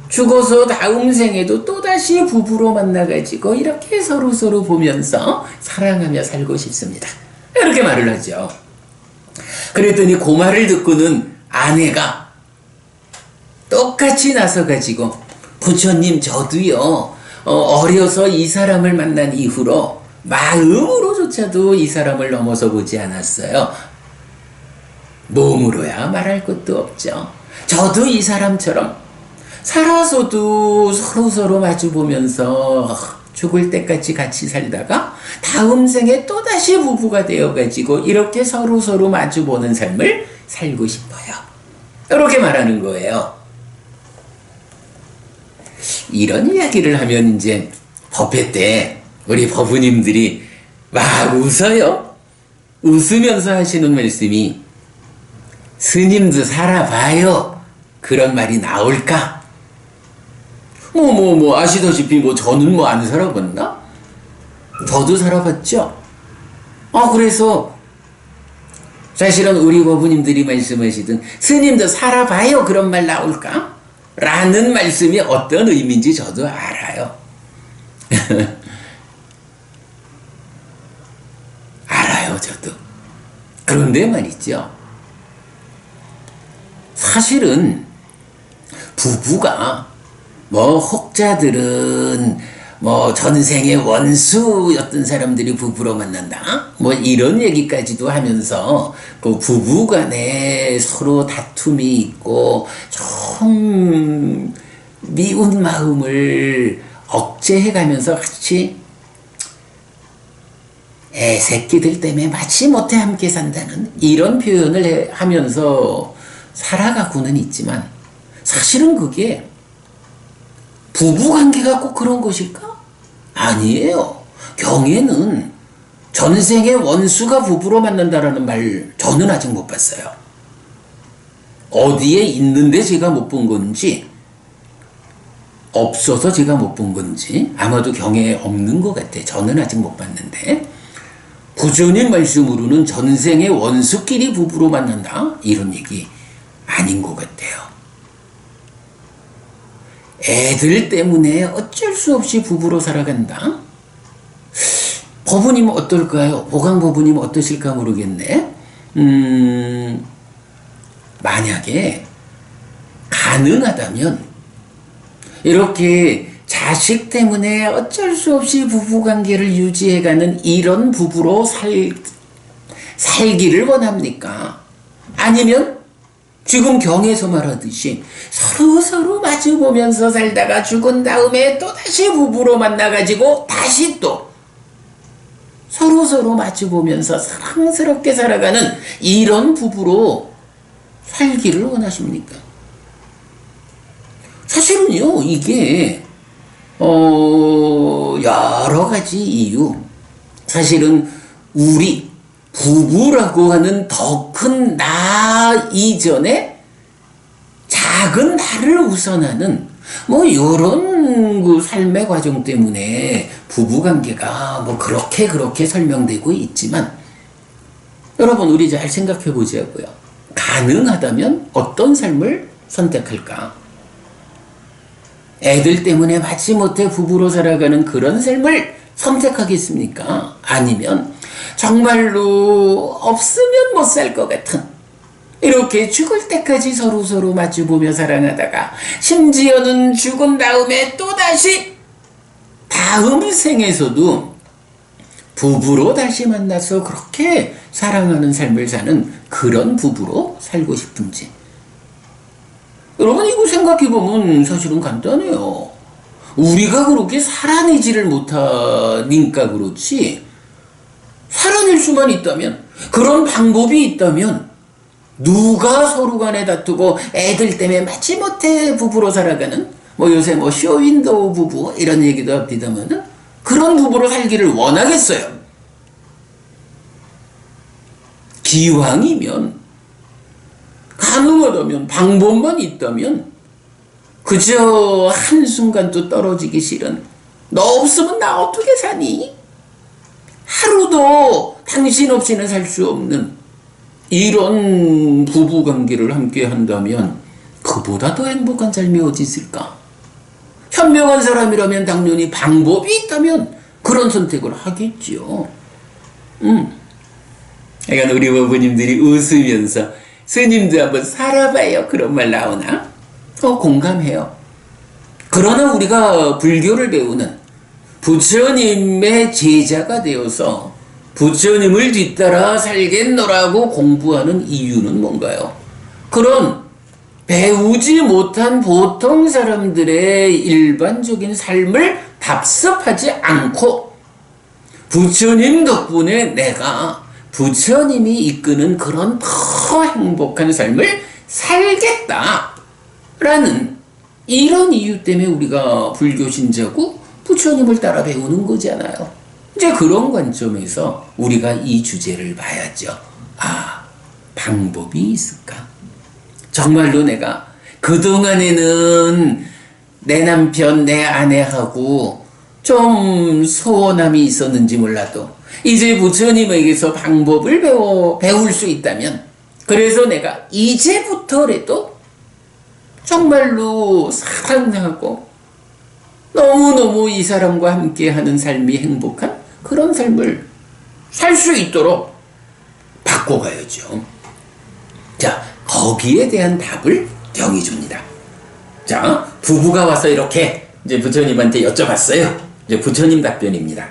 죽어서 다음 생에도 또다시 부부로 만나가지고 이렇게 서로서로 보면서 사랑하며 살고 싶습니다. 이렇게 말을 하죠. 그랬더니 그 말을 듣고는 아내가 똑같이 나서가지고, 부처님, 저도요, 어려서 이 사람을 만난 이후로 마음으로조차도 이 사람을 넘어서 보지 않았어요. 몸으로야 말할 것도 없죠. 저도 이 사람처럼 살아서도 서로서로 마주보면서 죽을 때까지 같이 살다가 다음 생에 또다시 부부가 되어가지고 이렇게 서로서로 마주보는 삶을 살고 싶어요. 이렇게 말하는 거예요. 이런 이야기를 하면 이제 법회 때 우리 법우님들이 막 웃어요. 웃으면서 하시는 말씀이, 스님도 살아봐요. 그런 말이 나올까? 아시다시피 저는 안 살아봤나? 저도 살아봤죠? 그래서 사실은 우리 법우님들이 말씀하시던 스님도 살아봐요. 그런 말 나올까? 라는 말씀이 어떤 의미인지 저도 알아요. 알아요, 저도. 그런데 말이죠. 사실은 부부가 혹자들은 전생의 원수였던 사람들이 부부로 만난다, 이런 얘기까지도 하면서 그 부부 간에 서로 다툼이 있고 좀 미운 마음을 억제해가면서 같이 애새끼들 때문에 마치 못해 함께 산다는 이런 표현을 하면서 살아가고는 있지만, 사실은 그게 부부관계가 꼭 그런 것일까? 아니에요. 경에는 전생의 원수가 부부로 만난다라는 말 저는 아직 못 봤어요. 어디에 있는데 제가 못 본 건지, 없어서 제가 못 본 건지, 아마도 경에 없는 것 같아. 저는 아직 못 봤는데, 부처님 말씀으로는 전생의 원수끼리 부부로 만난다, 이런 얘기 아닌 것 같아요. 애들 때문에 어쩔 수 없이 부부로 살아간다? 법우님은 어떨까요? 보강 법우님은 어떠실까 모르겠네. 만약에 가능하다면 이렇게 자식 때문에 어쩔 수 없이 부부관계를 유지해가는 이런 부부로 살기를 원합니까? 아니면 지금 경에서 말하듯이 서로서로 마주보면서 살다가 죽은 다음에 또다시 부부로 만나가지고 다시 또 서로서로 마주보면서 사랑스럽게 살아가는 이런 부부로 살기를 원하십니까? 사실은요, 이게, 여러 가지 이유. 사실은 우리 부부라고 하는 더 큰 나 이전에 작은 나를 우선하는 뭐 요런 그 삶의 과정 때문에 부부관계가 뭐 그렇게 설명되고 있지만 여러분 우리 잘 생각해 보자고요. 가능하다면 어떤 삶을 선택할까? 애들 때문에 마지못해 부부로 살아가는 그런 삶을 선택하겠습니까? 아니면 정말로 없으면 못 살 것 같은 이렇게 죽을 때까지 서로 마주보며 사랑하다가 심지어는 죽은 다음에 또다시 다음 생에서도 부부로 다시 만나서 그렇게 사랑하는 삶을 사는 그런 부부로 살고 싶은지. 여러분 이거 생각해보면 사실은 간단해요. 우리가 그렇게 살아내지를 못하니까 그렇지 살아낼 수만 있다면 그런 방법이 있다면 누가 서로 간에 다투고 애들 때문에 마지못해 부부로 살아가는 뭐 요새 뭐 쇼윈도우 부부 이런 얘기도 합니다만은 그런 부부로 살기를 원하겠어요. 기왕이면 가능하다면 방법만 있다면 그저 한순간도 떨어지기 싫은 너 없으면 나 어떻게 사니? 하루도 당신 없이는 살 수 없는 이런 부부관계를 함께 한다면 그보다 더 행복한 삶이 어디 있을까? 현명한 사람이라면 당연히 방법이 있다면 그런 선택을 하겠지요. 그러니까 우리 부부님들이 웃으면서 스님도 한번 살아봐요 그런 말 나오나? 공감해요. 그러나 우리가 불교를 배우는 부처님의 제자가 되어서 부처님을 뒤따라 살겠노라고 공부하는 이유는 뭔가요? 그런 배우지 못한 보통 사람들의 일반적인 삶을 답습하지 않고 부처님 덕분에 내가 부처님이 이끄는 그런 더 행복한 삶을 살겠다라는 이런 이유 때문에 우리가 불교 신자고 부처님을 따라 배우는 거잖아요. 이제 그런 관점에서 우리가 이 주제를 봐야죠. 방법이 있을까? 정말로 내가 그동안에는 내 남편, 내 아내하고 좀 소원함이 있었는지 몰라도 이제 부처님에게서 방법을 배울 수 있다면 그래서 내가 이제부터라도 정말로 사랑하고 너무너무 이 사람과 함께하는 삶이 행복한 그런 삶을 살 수 있도록 바꿔가야죠. 자, 거기에 대한 답을 경이 줍니다. 자, 부부가 와서 이렇게 이제 부처님한테 여쭤봤어요. 이제 부처님 답변입니다.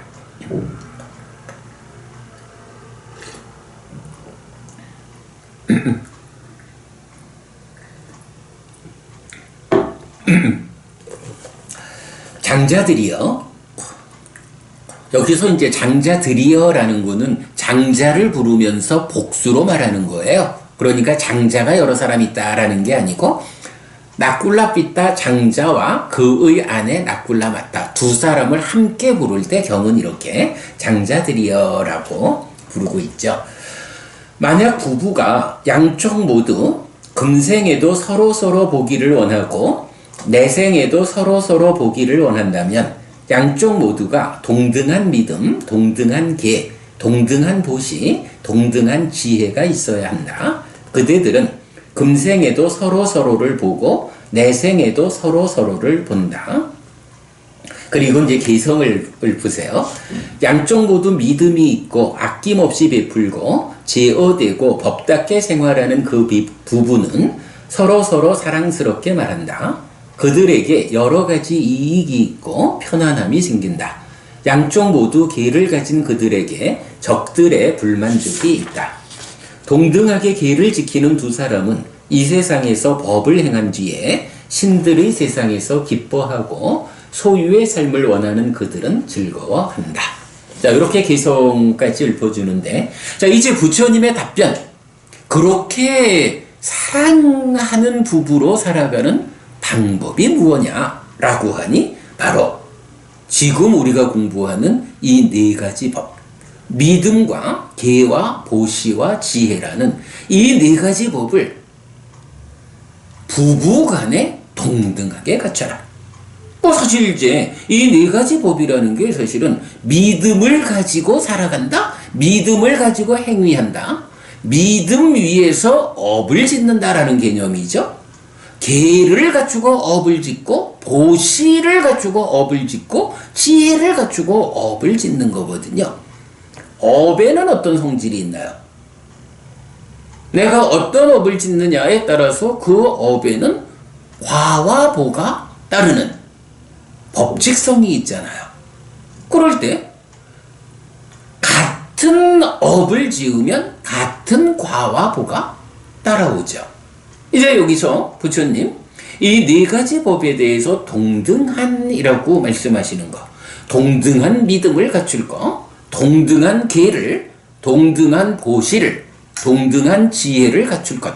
장자들이여. 여기서 이제 장자들이여라는 거는 장자를 부르면서 복수로 말하는 거예요. 그러니까 장자가 여러 사람 있다라는 게 아니고 나꿀라삐따 장자와 그의 아내 나꿀라마따 두 사람을 함께 부를 때 경은 이렇게 장자들이여라고 부르고 있죠. 만약 부부가 양쪽 모두 금생에도 서로 보기를 원하고 내생에도 서로 보기를 원한다면 양쪽 모두가 동등한 믿음, 동등한 계, 동등한 보시, 동등한 지혜가 있어야 한다. 그대들은 금생에도 서로를 보고 내생에도 서로를 본다. 그리고 이제 개성을 보세요. 양쪽 모두 믿음이 있고 아낌없이 베풀고 제어되고 법답게 생활하는 그 부부는 서로 사랑스럽게 말한다. 그들에게 여러 가지 이익이 있고 편안함이 생긴다. 양쪽 모두 계를 가진 그들에게 적들의 불만족이 있다. 동등하게 계를 지키는 두 사람은 이 세상에서 법을 행한 뒤에 신들의 세상에서 기뻐하고 소유의 삶을 원하는 그들은 즐거워한다. 자, 이렇게 개성까지 읊어주는데, 자, 이제 부처님의 답변. 그렇게 사랑하는 부부로 살아가는 방법이 무엇냐라고 하니 바로 지금 우리가 공부하는 이 네 가지 법, 믿음과 계와 보시와 지혜라는 이 네 가지 법을 부부간에 동등하게 갖춰라. 사실 이제 이 네 가지 법이라는 게 사실은 믿음을 가지고 살아간다, 믿음을 가지고 행위한다, 믿음 위에서 업을 짓는다라는 개념이죠. 계를 갖추고 업을 짓고, 보시를 갖추고 업을 짓고, 지혜를 갖추고 업을 짓는 거거든요. 업에는 어떤 성질이 있나요? 내가 어떤 업을 짓느냐에 따라서 그 업에는 과와 보가 따르는 법칙성이 있잖아요. 그럴 때 같은 업을 지으면 같은 과와 보가 따라오죠. 이제 여기서 부처님 이 네 가지 법에 대해서 동등한이라고 말씀하시는 거, 동등한 믿음을 갖출 거, 동등한 계를, 동등한 보시를, 동등한 지혜를 갖출 것,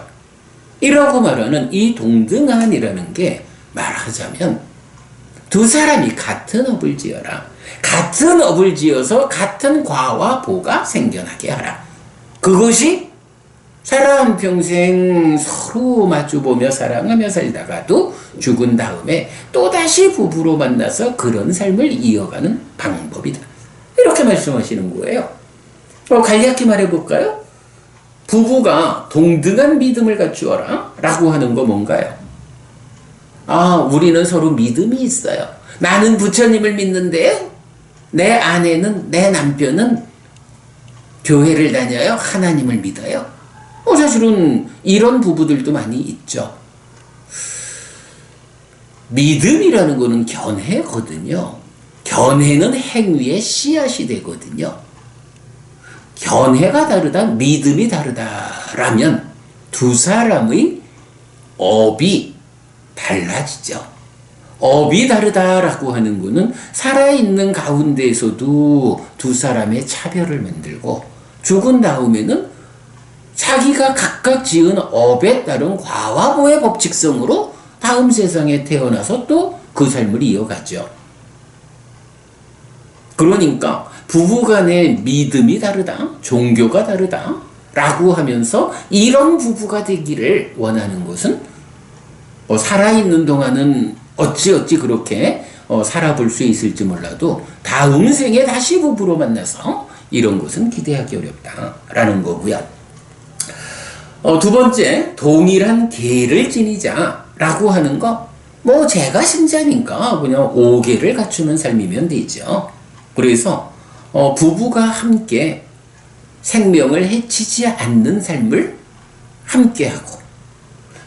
이라고 말하는 이 동등한이라는 게 말하자면 두 사람이 같은 업을 지어라. 같은 업을 지어서 같은 과와 보가 생겨나게 하라. 그것이 사람 평생 서로 마주보며 사랑하며 살다가도 죽은 다음에 또다시 부부로 만나서 그런 삶을 이어가는 방법이다. 이렇게 말씀하시는 거예요. 간략히 말해볼까요? 부부가 동등한 믿음을 갖추어라 라고 하는 거 뭔가요? 우리는 서로 믿음이 있어요. 나는 부처님을 믿는데 내 아내는, 내 남편은 교회를 다녀요. 하나님을 믿어요. 사실은 이런 부부들도 많이 있죠. 믿음이라는 거는 견해거든요. 견해는 행위의 씨앗이 되거든요. 견해가 다르다, 믿음이 다르다라면 두 사람의 업이 달라지죠. 업이 다르다라고 하는 것은 살아있는 가운데에서도 두 사람의 차별을 만들고 죽은 다음에는 자기가 각각 지은 업에 따른 과와보의 법칙성으로 다음 세상에 태어나서 또 그 삶을 이어가죠. 그러니까 부부간의 믿음이 다르다, 종교가 다르다 라고 하면서 이런 부부가 되기를 원하는 것은 살아있는 동안은 어찌어찌 그렇게 살아볼 수 있을지 몰라도 다음 생에 다시 부부로 만나서 이런 것은 기대하기 어렵다라는 거고요. 두 번째, 동일한 계를 지니자라고 하는 거, 제가 신자니까 그냥 5계를 갖추는 삶이면 되죠. 그래서 부부가 함께 생명을 해치지 않는 삶을 함께하고,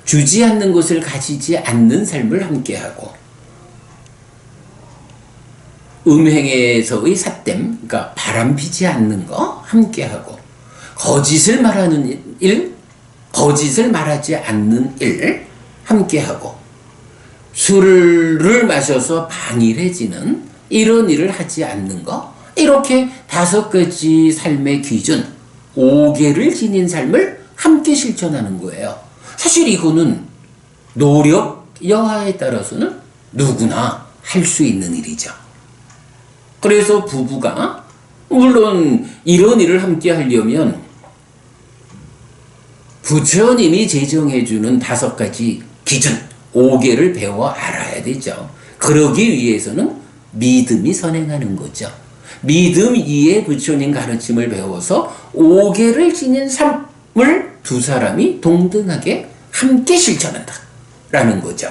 주지 않는 것을 가지지 않는 삶을 함께하고, 음행에서의 삿됨, 그러니까 바람피지 않는 거 함께하고, 거짓을 말하는 일, 거짓을 말하지 않는 일 함께하고, 술을 마셔서 방일해지는 이런 일을 하지 않는 거, 이렇게 5가지 삶의 기준, 5계를 지닌 삶을 함께 실천하는 거예요. 사실 이거는 노력 여하에 따라서는 누구나 할 수 있는 일이죠. 그래서 부부가 물론 이런 일을 함께 하려면 부처님이 제정해주는 5가지 기준, 5계를 배워 알아야 되죠. 그러기 위해서는 믿음이 선행하는 거죠. 믿음 이에 부처님 가르침을 배워서 5계를 지닌 삶을 두 사람이 동등하게 함께 실천한다 라는 거죠.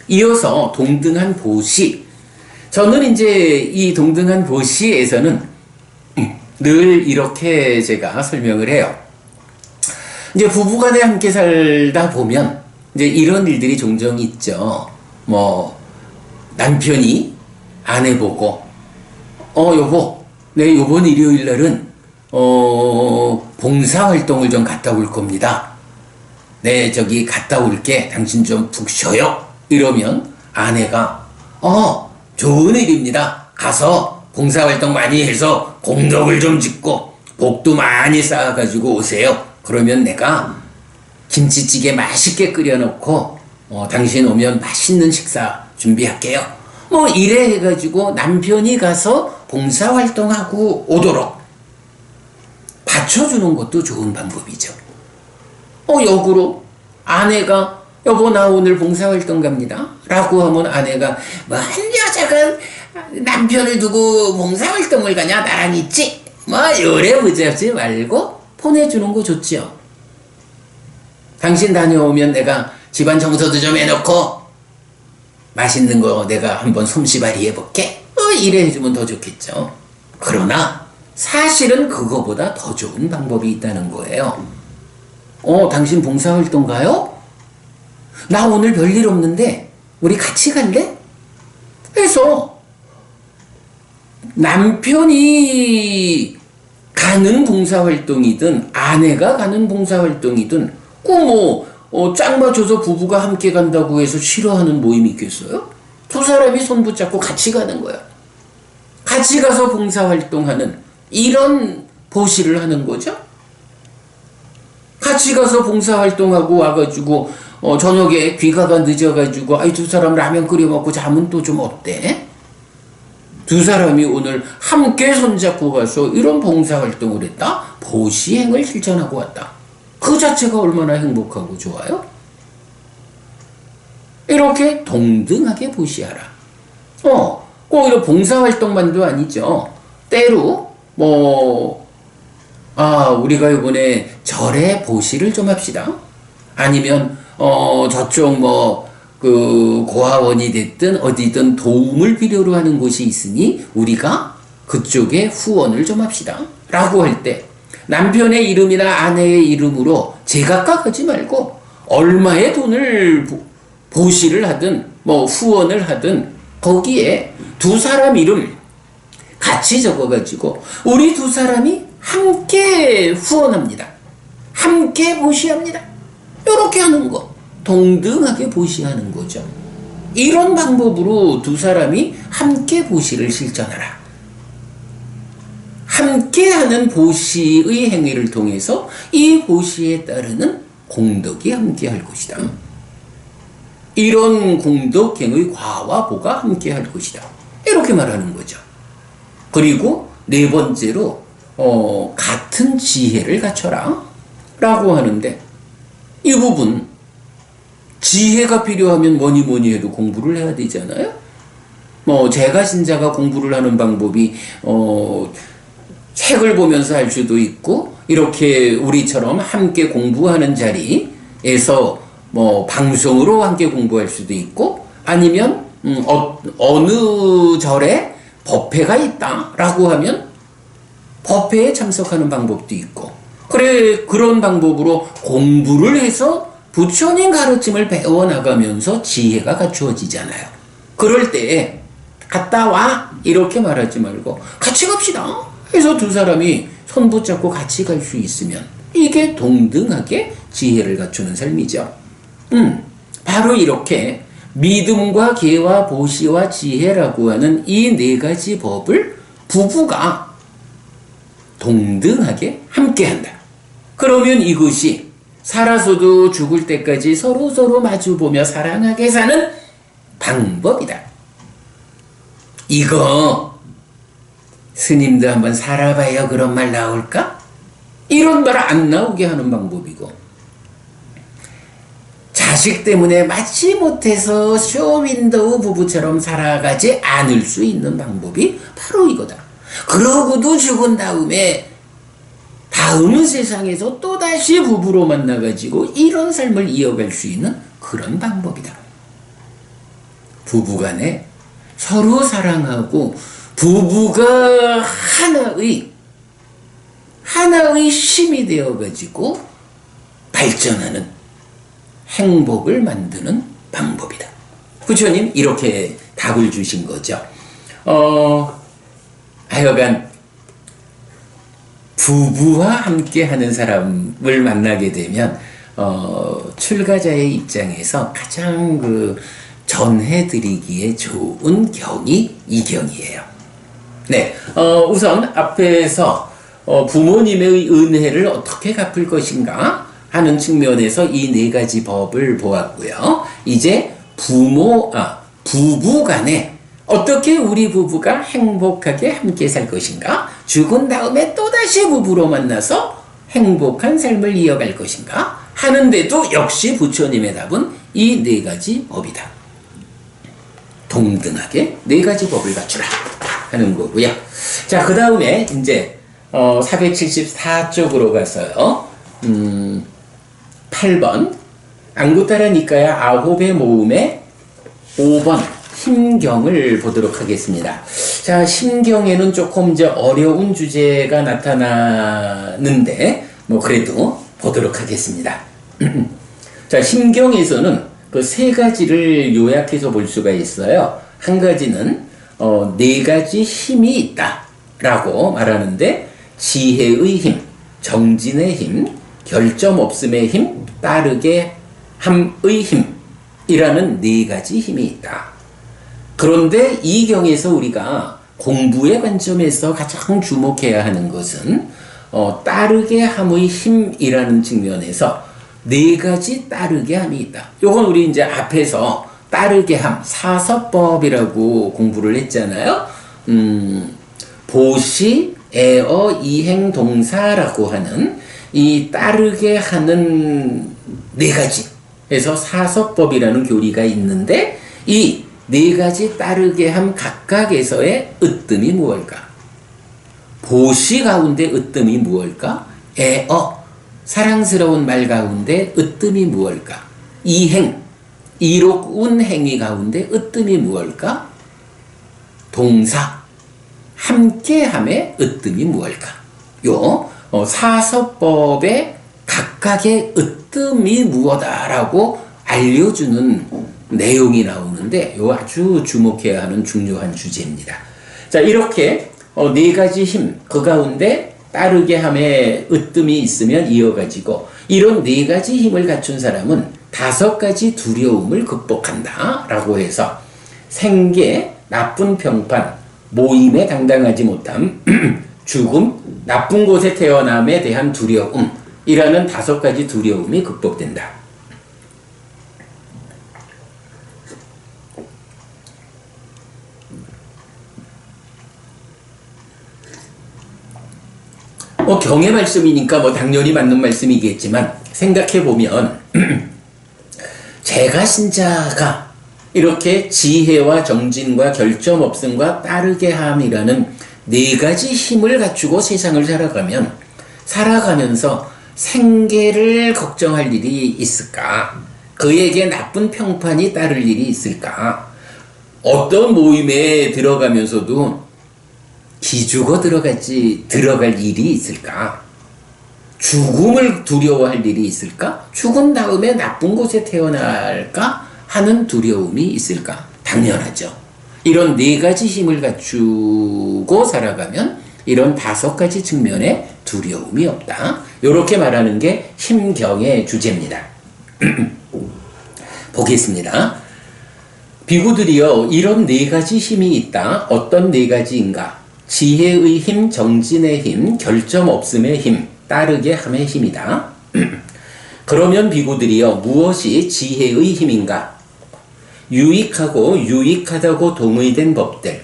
이어서 동등한 보시. 저는 이제 이 동등한 보시에서는 늘 이렇게 제가 설명을 해요. 이제 부부간에 함께 살다 보면 이제 이런 일들이 종종 있죠. 남편이 아내 보고 여보, 내 요번 일요일 날은 봉사활동을 좀 갔다 올 겁니다. 네, 저기 갔다 올게. 당신 좀 푹 쉬어요. 이러면 아내가 좋은 일입니다. 가서 봉사활동 많이 해서 공덕을 좀 짓고 복도 많이 쌓아가지고 오세요. 그러면 내가 김치찌개 맛있게 끓여놓고 당신 오면 맛있는 식사 준비할게요. 뭐 이래 해가지고 남편이 가서 봉사활동하고 오도록 받쳐주는 것도 좋은 방법이죠. 역으로 아내가 여보 나 오늘 봉사활동 갑니다 라고 하면 아내가 뭐 한 여자가 남편을 두고 봉사활동을 가냐 나랑 있지 뭐 요래 무지하지 말고 보내주는 거 좋지요. 당신 다녀오면 내가 집안 청소도 좀 해놓고 맛있는 거 내가 한번 솜씨발휘 해볼게 이래 해주면 더 좋겠죠. 그러나 사실은 그거보다 더 좋은 방법이 있다는 거예요. 당신 봉사활동 가요? 나 오늘 별일 없는데 우리 같이 갈래? 해서 남편이 가는 봉사활동이든 아내가 가는 봉사활동이든 짝 맞춰서 부부가 함께 간다고 해서 싫어하는 모임이 있겠어요? 두 사람이 손 붙잡고 같이 가는 거야. 같이 가서 봉사활동하는 이런 보시를 하는 거죠. 같이 가서 봉사활동하고 와가지고 저녁에 귀가가 늦어가지고 두 사람 라면 끓여 먹고 자면 또 좀 어때? 두 사람이 오늘 함께 손잡고 가서 이런 봉사활동을 했다? 보시행을 실천하고 왔다. 그 자체가 얼마나 행복하고 좋아요? 이렇게 동등하게 보시하라. 꼭 이런 봉사활동만도 아니죠. 때로 우리가 이번에 절에 보시를 좀 합시다. 아니면 저쪽 고아원이 됐든 어디든 도움을 필요로 하는 곳이 있으니 우리가 그쪽에 후원을 좀 합시다 라고 할 때 남편의 이름이나 아내의 이름으로 제각각 하지 말고 얼마의 돈을 보시를 하든 후원을 하든 거기에 두 사람 이름 같이 적어가지고 우리 두 사람이 함께 후원합니다. 함께 보시합니다. 이렇게 하는 거. 동등하게 보시하는 거죠. 이런 방법으로 두 사람이 함께 보시를 실천하라. 함께하는 보시의 행위를 통해서 이 보시에 따르는 공덕이 함께할 것이다. 이런 공덕행의 과와 보가 함께할 것이다. 이렇게 말하는 거죠. 그리고 네 번째로 같은 지혜를 갖춰라 라고 하는데 이 부분 지혜가 필요하면 뭐니 해도 공부를 해야 되잖아요. 제가 신자가 공부를 하는 방법이 책을 보면서 할 수도 있고 이렇게 우리처럼 함께 공부하는 자리에서 방송으로 함께 공부할 수도 있고 아니면 어느 절에 법회가 있다라고 하면 법회에 참석하는 방법도 있고 그런 방법으로 공부를 해서 부처님 가르침을 배워나가면서 지혜가 갖추어지잖아요. 그럴 때 갔다 와 이렇게 말하지 말고 같이 갑시다 해서 두 사람이 손 붙잡고 같이 갈 수 있으면 이게 동등하게 지혜를 갖추는 삶이죠. 바로 이렇게 믿음과 계와 보시와 지혜라고 하는 이 네 가지 법을 부부가 동등하게 함께한다. 그러면 이것이 살아서도 죽을 때까지 서로 마주보며 사랑하게 사는 방법이다. 이거 스님도 한번 살아봐야 그런 말 나올까? 이런 말 안 나오게 하는 방법이고 자식 때문에 마치 못해서 쇼윈도우 부부처럼 살아가지 않을 수 있는 방법이 바로 이거다. 그러고도 죽은 다음에 다음 세상에서 또다시 부부로 만나가지고 이런 삶을 이어갈 수 있는 그런 방법이다. 부부간에 서로 사랑하고 부부가 하나의 힘이 되어가지고 발전하는 행복을 만드는 방법이다. 부처님 이렇게 답을 주신 거죠. 하여간 부부와 함께 하는 사람을 만나게 되면 출가자의 입장에서 가장 전해드리기에 좋은 경이 이 경이에요. 네, 우선 앞에서 부모님의 은혜를 어떻게 갚을 것인가 하는 측면에서 이 네 가지 법을 보았고요. 이제 부부 간에 어떻게 우리 부부가 행복하게 함께 살 것인가? 죽은 다음에 또다시 부부로 만나서 행복한 삶을 이어갈 것인가? 하는데도 역시 부처님의 답은 이 네 가지 법이다. 동등하게 네 가지 법을 갖추라 하는 거고요. 자, 그 다음에 이제 474쪽으로 가서요. 8번 앙구타라 니카야 아홉의 모음의 5번 심경을 보도록 하겠습니다. 자, 심경에는 조금 이제 어려운 주제가 나타나는데 뭐 그래도 보도록 하겠습니다. 자, 심경에서는 그 세 가지를 요약해서 볼 수가 있어요. 한 가지는 네 가지 힘이 있다라고 말하는데 지혜의 힘, 정진의 힘, 결점 없음의 힘, 따르게 함의 힘이라는 네 가지 힘이 있다. 그런데 이 경에서 우리가 공부의 관점에서 가장 주목해야 하는 것은 따르게 함의 힘이라는 측면에서 네 가지 따르게 함이 있다. 요건 우리 이제 앞에서 따르게 함, 사서법이라고 공부를 했잖아요. 보시, 애어, 이행, 동사라고 하는 이 따르게 하는 네 가지에서 사서법이라는 교리가 있는데 이 네 가지 따르게 함 각각에서의 으뜸이 무엇일까? 보시 가운데 으뜸이 무엇일까? 애어, 사랑스러운 말 가운데 으뜸이 무엇일까? 이행, 이로운 행위 가운데 으뜸이 무엇일까? 동사, 함께함의 으뜸이 무엇일까? 요 사서법의 각각의 으뜸이 무엇다라고 알려주는 내용이 나오는데 요 아주 주목해야 하는 중요한 주제입니다. 자, 이렇게 네 가지 힘, 그 가운데 따르게 함의 으뜸이 있으면 이어가지고 이런 네 가지 힘을 갖춘 사람은 5가지 두려움을 극복한다 라고 해서 생계, 나쁜 평판, 모임에 당당하지 못함, 죽음, 나쁜 곳에 태어남에 대한 두려움이라는 5가지 두려움이 극복된다. 경의 말씀이니까 당연히 맞는 말씀이겠지만 생각해보면 제가 신자가 이렇게 지혜와 정진과 결점 없음과 따르게 함이라는 네 가지 힘을 갖추고 세상을 살아가면서 생계를 걱정할 일이 있을까? 그에게 나쁜 평판이 따를 일이 있을까? 어떤 모임에 들어가면서도 기죽어 들어갈 일이 있을까? 죽음을 두려워할 일이 있을까? 죽은 다음에 나쁜 곳에 태어날까? 하는 두려움이 있을까? 당연하죠. 이런 네 가지 힘을 갖추고 살아가면 이런 5가지 측면의 두려움이 없다. 이렇게 말하는 게 심경의 주제입니다. 보겠습니다. 비구들이요, 이런 네 가지 힘이 있다. 어떤 네 가지인가? 지혜의 힘, 정진의 힘, 결점 없음의 힘, 따르게 함의 힘이다. 그러면 비구들이요, 무엇이 지혜의 힘인가? 유익하고 유익하다고 동의된 법들,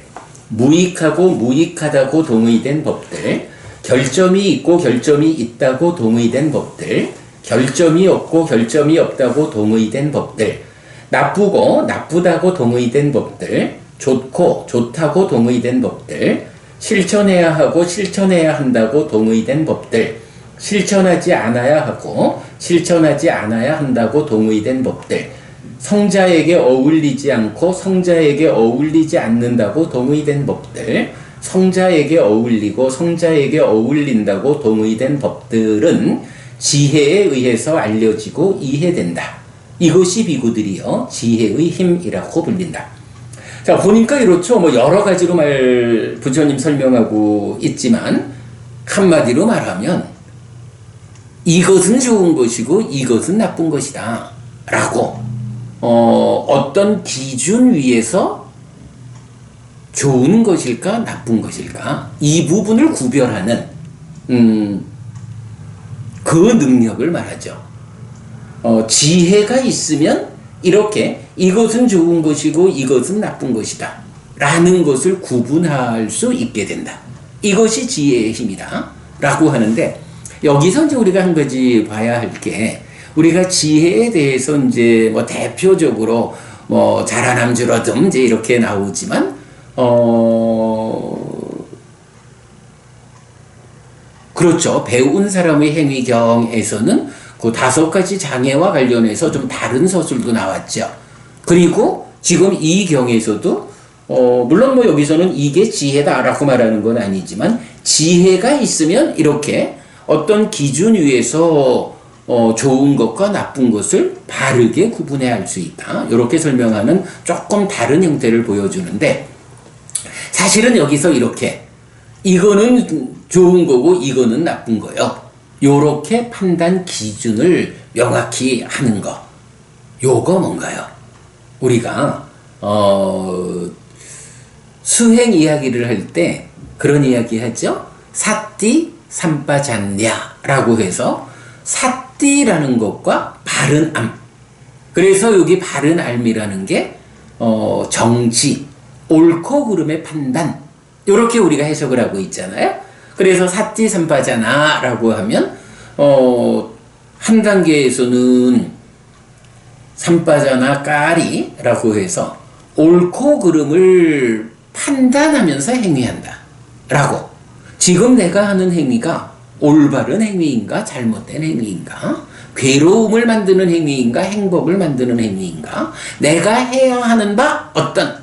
무익하고 무익하다고 동의된 법들, 결점이 있고 결점이 있다고 동의된 법들, 결점이 없고 결점이 없다고 동의된 법들, 나쁘고 나쁘다고 동의된 법들, 좋고 좋다고 동의된 법들, 실천해야 하고 실천해야 한다고 동의된 법들, 실천하지 않아야 하고 실천하지 않아야 한다고 동의된 법들, 성자에게 어울리지 않고 성자에게 어울리지 않는다고 동의된 법들, 성자에게 어울리고 성자에게 어울린다고 동의된 법들은 지혜에 의해서 알려지고 이해된다. 이것이 비구들이요, 지혜의 힘이라고 불린다. 자, 보니까 이렇죠. 여러 가지로 부처님 설명하고 있지만, 한마디로 말하면, 이것은 좋은 것이고, 이것은 나쁜 것이다. 라고, 어떤 기준 위에서 좋은 것일까, 나쁜 것일까, 이 부분을 구별하는, 그 능력을 말하죠. 지혜가 있으면 이렇게 이것은 좋은 것이고 이것은 나쁜 것이다 라는 것을 구분할 수 있게 된다. 이것이 지혜의 힘이다 라고 하는데, 여기서 이제 우리가 한 가지 봐야 할 게, 우리가 지혜에 대해서 이제 뭐 대표적으로 뭐 자라남 줄어듦 이제 이렇게 나오지만, 그렇죠. 배운 사람의 행위경에서는 그 5가지 장애와 관련해서 좀 다른 서술도 나왔죠. 그리고 지금 이 경에서도 물론 뭐 여기서는 이게 지혜다라고 말하는 건 아니지만, 지혜가 있으면 이렇게 어떤 기준 위에서 좋은 것과 나쁜 것을 바르게 구분해야 할 수 있다. 이렇게 설명하는 조금 다른 형태를 보여주는데, 사실은 여기서 이렇게 이거는 좋은 거고 이거는 나쁜 거요, 요렇게 판단 기준을 명확히 하는 거, 요거 뭔가요? 우리가 수행 이야기를 할 때 그런 이야기 하죠. 사띠 삼빠잔냐라고 해서, 사띠라는 것과 바른 암, 그래서 여기 바른 암이라는 게 정지, 옳고 그름의 판단, 이렇게 우리가 해석을 하고 있잖아요. 그래서 사띠 삼빠자나라고 하면 한 단계에서는 삼빠자나 까리라고 해서 옳고 그름을 판단하면서 행위한다 라고, 지금 내가 하는 행위가 올바른 행위인가 잘못된 행위인가, 괴로움을 만드는 행위인가 행복을 만드는 행위인가, 내가 해야 하는 바 어떤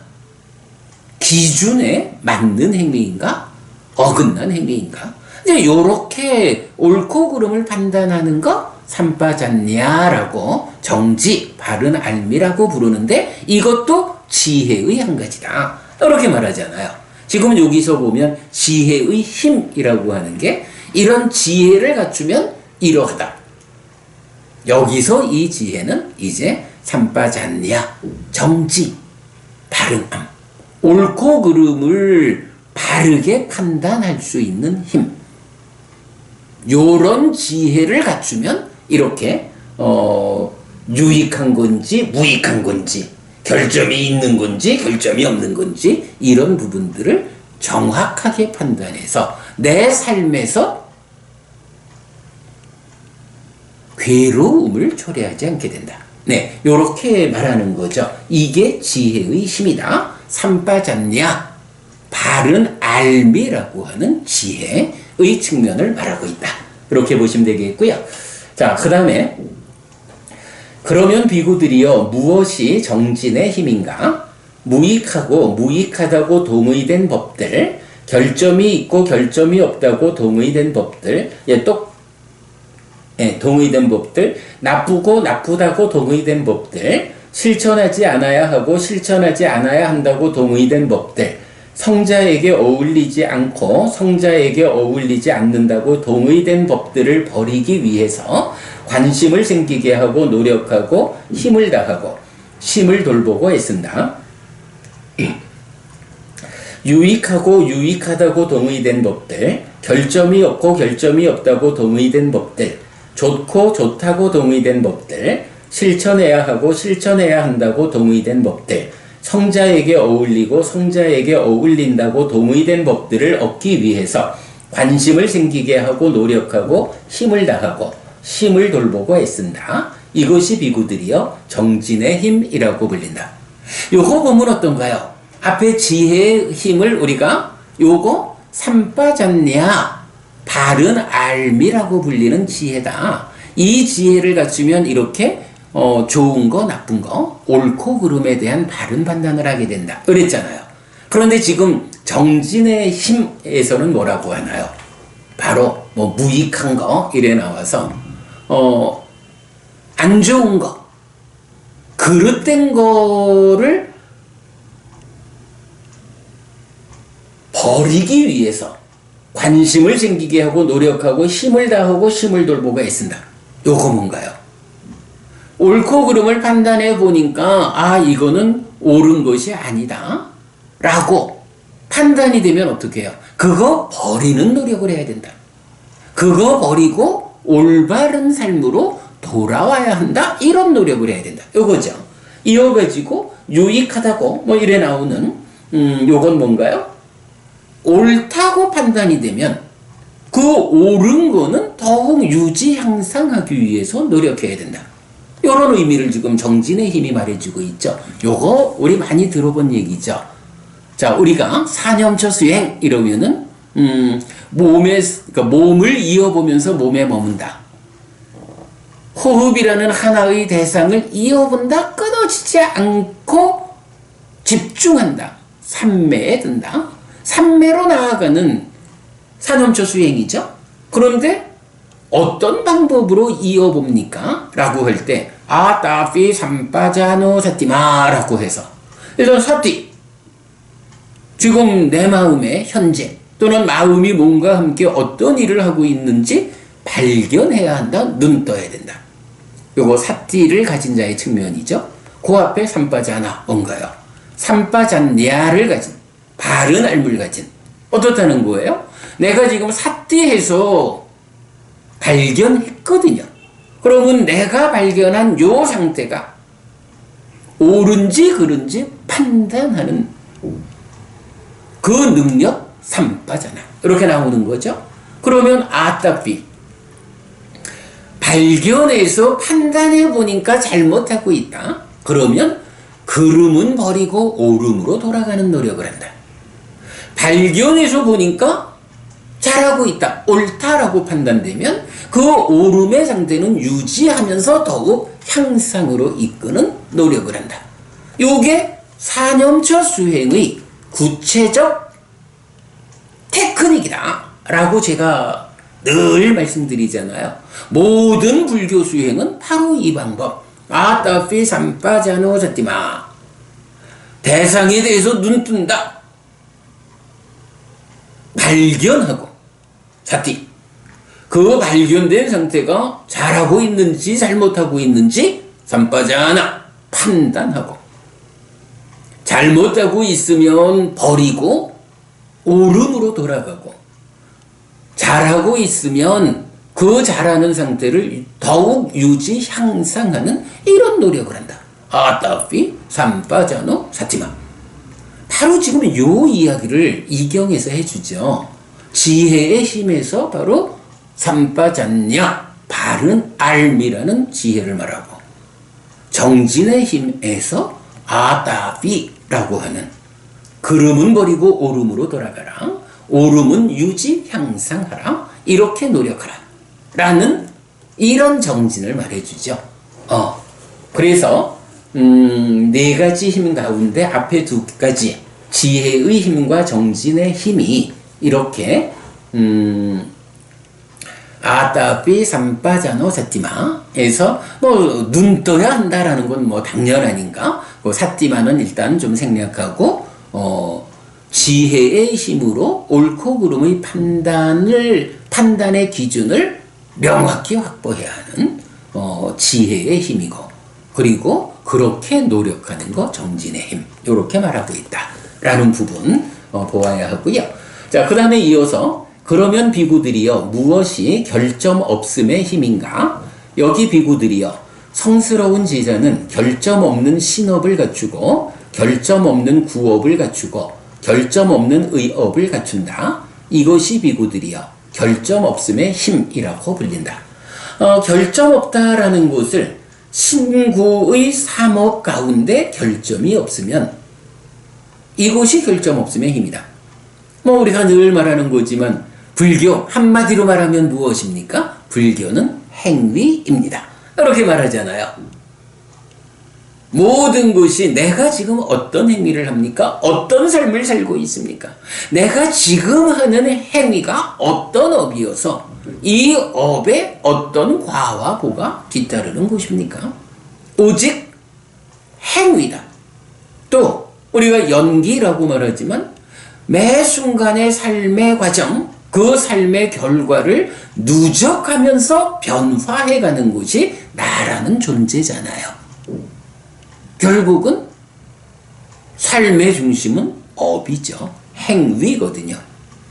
기준에 맞는 행위인가 어긋난 행위인가, 이제 요렇게 옳고 그름을 판단하는 거 삼빠잔냐라고, 정지, 바른 알미라고 부르는데, 이것도 지혜의 한 가지다 이렇게 말하잖아요. 지금 여기서 보면 지혜의 힘이라고 하는 게, 이런 지혜를 갖추면 이러하다. 여기서 이 지혜는 이제 삼빠잔냐, 정지, 바른 암, 옳고 그름을 바르게 판단할 수 있는 힘, 요런 지혜를 갖추면 이렇게 유익한 건지 무익한 건지, 결점이 있는 건지 결점이 없는 건지, 이런 부분들을 정확하게 판단해서 내 삶에서 괴로움을 초래하지 않게 된다. 네, 요렇게 말하는 거죠. 이게 지혜의 힘이다. 삼빠잡냐, 바른 알미라고 하는 지혜의 측면을 말하고 있다. 이렇게 보시면 되겠고요. 자, 그 다음에 그러면 비구들이여 무엇이 정진의 힘인가? 무익하고 무익하다고 동의된 법들, 결점이 있고 결점이 없다고 동의된 법들, 동의된 법들, 나쁘고 나쁘다고 동의된 법들, 실천하지 않아야 하고 실천하지 않아야 한다고 동의된 법들, 성자에게 어울리지 않고 성자에게 어울리지 않는다고 동의된 법들을 버리기 위해서 관심을 생기게 하고 노력하고 힘을 다하고 심을 돌보고 애쓴다. 유익하고 유익하다고 동의된 법들, 결점이 없고 결점이 없다고 동의된 법들, 좋고 좋다고 동의된 법들, 실천해야 하고 실천해야 한다고 동의된 법들, 성자에게 어울리고 성자에게 어울린다고 동의된 법들을 얻기 위해서 관심을 생기게 하고 노력하고 힘을 다하고 심을 돌보고 애쓴다. 이것이 비구들이여 정진의 힘이라고 불린다. 요거 보면 어떤가요? 앞에 지혜의 힘을 우리가 요거 삼빠잡냐, 바른 알미라고 불리는 지혜다. 이 지혜를 갖추면 이렇게 좋은 거 나쁜 거 옳고 그름에 대한 바른 판단을 하게 된다 그랬잖아요. 그런데 지금 정진의 힘에서는 뭐라고 하나요? 바로 뭐 무익한 거 이래 나와서 안 좋은 거, 그릇된 거를 버리기 위해서 관심을 생기게 하고 노력하고 힘을 다하고 심을 돌보고 애쓴다. 요거 뭔가요? 옳고 그름을 판단해 보니까 아, 이거는 옳은 것이 아니다 라고 판단이 되면 어떻게 해요? 그거 버리는 노력을 해야 된다. 그거 버리고 올바른 삶으로 돌아와야 한다. 이런 노력을 해야 된다. 요거죠. 이어가지고 유익하다고 뭐 이래 나오는 요건 뭔가요? 옳다고 판단이 되면 그 옳은 거는 더욱 유지 향상하기 위해서 노력해야 된다. 이런 의미를 지금 정진의 힘이 말해주고 있죠. 요거 우리 많이 들어본 얘기죠. 자, 우리가 사념처 수행 이러면은 그러니까 몸을 이어보면서 몸에 머문다. 호흡이라는 하나의 대상을 이어본다. 끊어지지 않고 집중한다. 삼매에 든다. 삼매로 나아가는 사념처 수행이죠. 그런데 어떤 방법으로 이어봅니까? 라고 할 때 아따피 삼빠자노 사티마 라고 해서 일단 사티, 지금 내 마음의 현재 또는 마음이 뭔가 함께 어떤 일을 하고 있는지 발견해야 한다. 눈 떠야 된다. 요거 사티를 가진 자의 측면이죠. 그 앞에 삼빠자나 뭔가요? 삼빠잔야를 가진, 바른 알물 가진. 어떻다는 거예요? 내가 지금 사티해서 발견했거든요. 그러면 내가 발견한 요 상태가 옳은지 그른지 판단하는 그 능력 삼빠잖아. 이렇게 나오는 거죠. 그러면 아따삐, 발견해서 판단해 보니까 잘못하고 있다. 그러면 그름은 버리고 옳음으로 돌아가는 노력을 한다. 발견해서 보니까 잘하고 있다, 옳다라고 판단되면 그 옳음의 상태는 유지하면서 더욱 향상으로 이끄는 노력을 한다. 요게 사념처 수행의 구체적 테크닉이다 라고 제가 늘 말씀드리잖아요. 모든 불교 수행은 바로 이 방법. 아따피 삼빠자노 자티마, 대상에 대해서 눈 뜬다, 발견하고 자티, 그 발견된 상태가 잘하고 있는지 잘못하고 있는지 삼빠자나 판단하고, 잘못하고 있으면 버리고 옳음으로 돌아가고, 잘하고 있으면 그 잘하는 상태를 더욱 유지 향상하는 이런 노력을 한다. 아따피 삼빠자노 사티마. 바로 지금 요 이야기를 이경에서 해주죠. 지혜의 힘에서 바로 삼빠잔냐, 바른 알미라는 지혜를 말하고, 정진의 힘에서 아따비라고 하는 그름은 버리고 옳음으로 돌아가라, 옳음은 유지 향상하라, 이렇게 노력하라 라는 이런 정진을 말해주죠. 그래서 네 가지 힘 가운데 앞에 두 가지, 지혜의 힘과 정진의 힘이 이렇게 아따피 삼빠자노 사티마에서 뭐 눈 떠야 한다라는 건 뭐 당연하니까 그 사티마는 일단 좀 생략하고 지혜의 힘으로 옳고 그름의 판단의 기준을 명확히 확보해야 하는 지혜의 힘이고, 그리고 그렇게 노력하는 거 정진의 힘, 이렇게 말하고 있다라는 부분 보아야 하고요. 자, 그 다음에 이어서 그러면 비구들이여 무엇이 결점 없음의 힘인가? 여기 비구들이여, 성스러운 제자는 결점 없는 신업을 갖추고 결점 없는 구업을 갖추고 결점 없는 의업을 갖춘다. 이것이 비구들이여 결점 없음의 힘이라고 불린다. 결점 없다라는 것을 신구의 삼업 가운데 결점이 없으면 이것이 결점 없음의 힘이다. 뭐 우리가 늘 말하는 거지만 불교 한마디로 말하면 무엇입니까? 불교는 행위입니다. 이렇게 말하잖아요. 모든 것이 내가 지금 어떤 행위를 합니까? 어떤 삶을 살고 있습니까? 내가 지금 하는 행위가 어떤 업이어서 이 업에 어떤 과와 보가 뒤따르는 것입니까? 오직 행위다. 또 우리가 연기라고 말하지만 매 순간의 삶의 과정, 그 삶의 결과를 누적하면서 변화해가는 것이 나라는 존재잖아요. 결국은 삶의 중심은 업이죠. 행위거든요.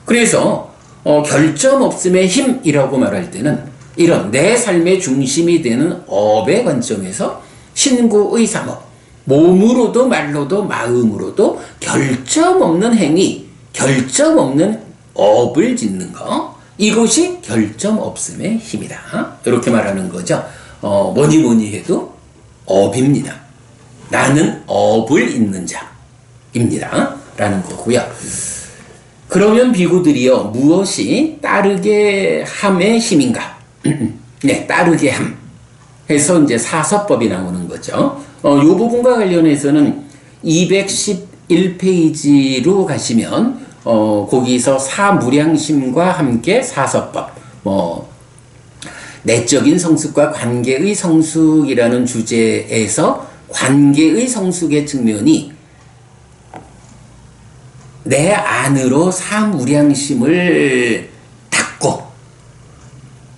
그래서 결점 없음의 힘이라고 말할 때는 이런 내 삶의 중심이 되는 업의 관점에서 신구의 삼업, 몸으로도 말로도 마음으로도 결점 없는 행위, 결점 없는 업을 짓는 거, 이것이 결점 없음의 힘이다. 이렇게 말하는 거죠. 뭐니 뭐니 해도 업입니다. 나는 업을 잇는 자입니다. 라는 거고요. 그러면 비구들이여 무엇이 따르게 함의 힘인가? 네, 따르게 함. 해서 이제 사서법이 나오는 거죠. 이 부분과 관련해서는 211페이지로 가시면 거기서 사무량심과 함께 사서법, 내적인 성숙과 관계의 성숙이라는 주제에서 관계의 성숙의 측면이 내 안으로 사무량심을 닫고,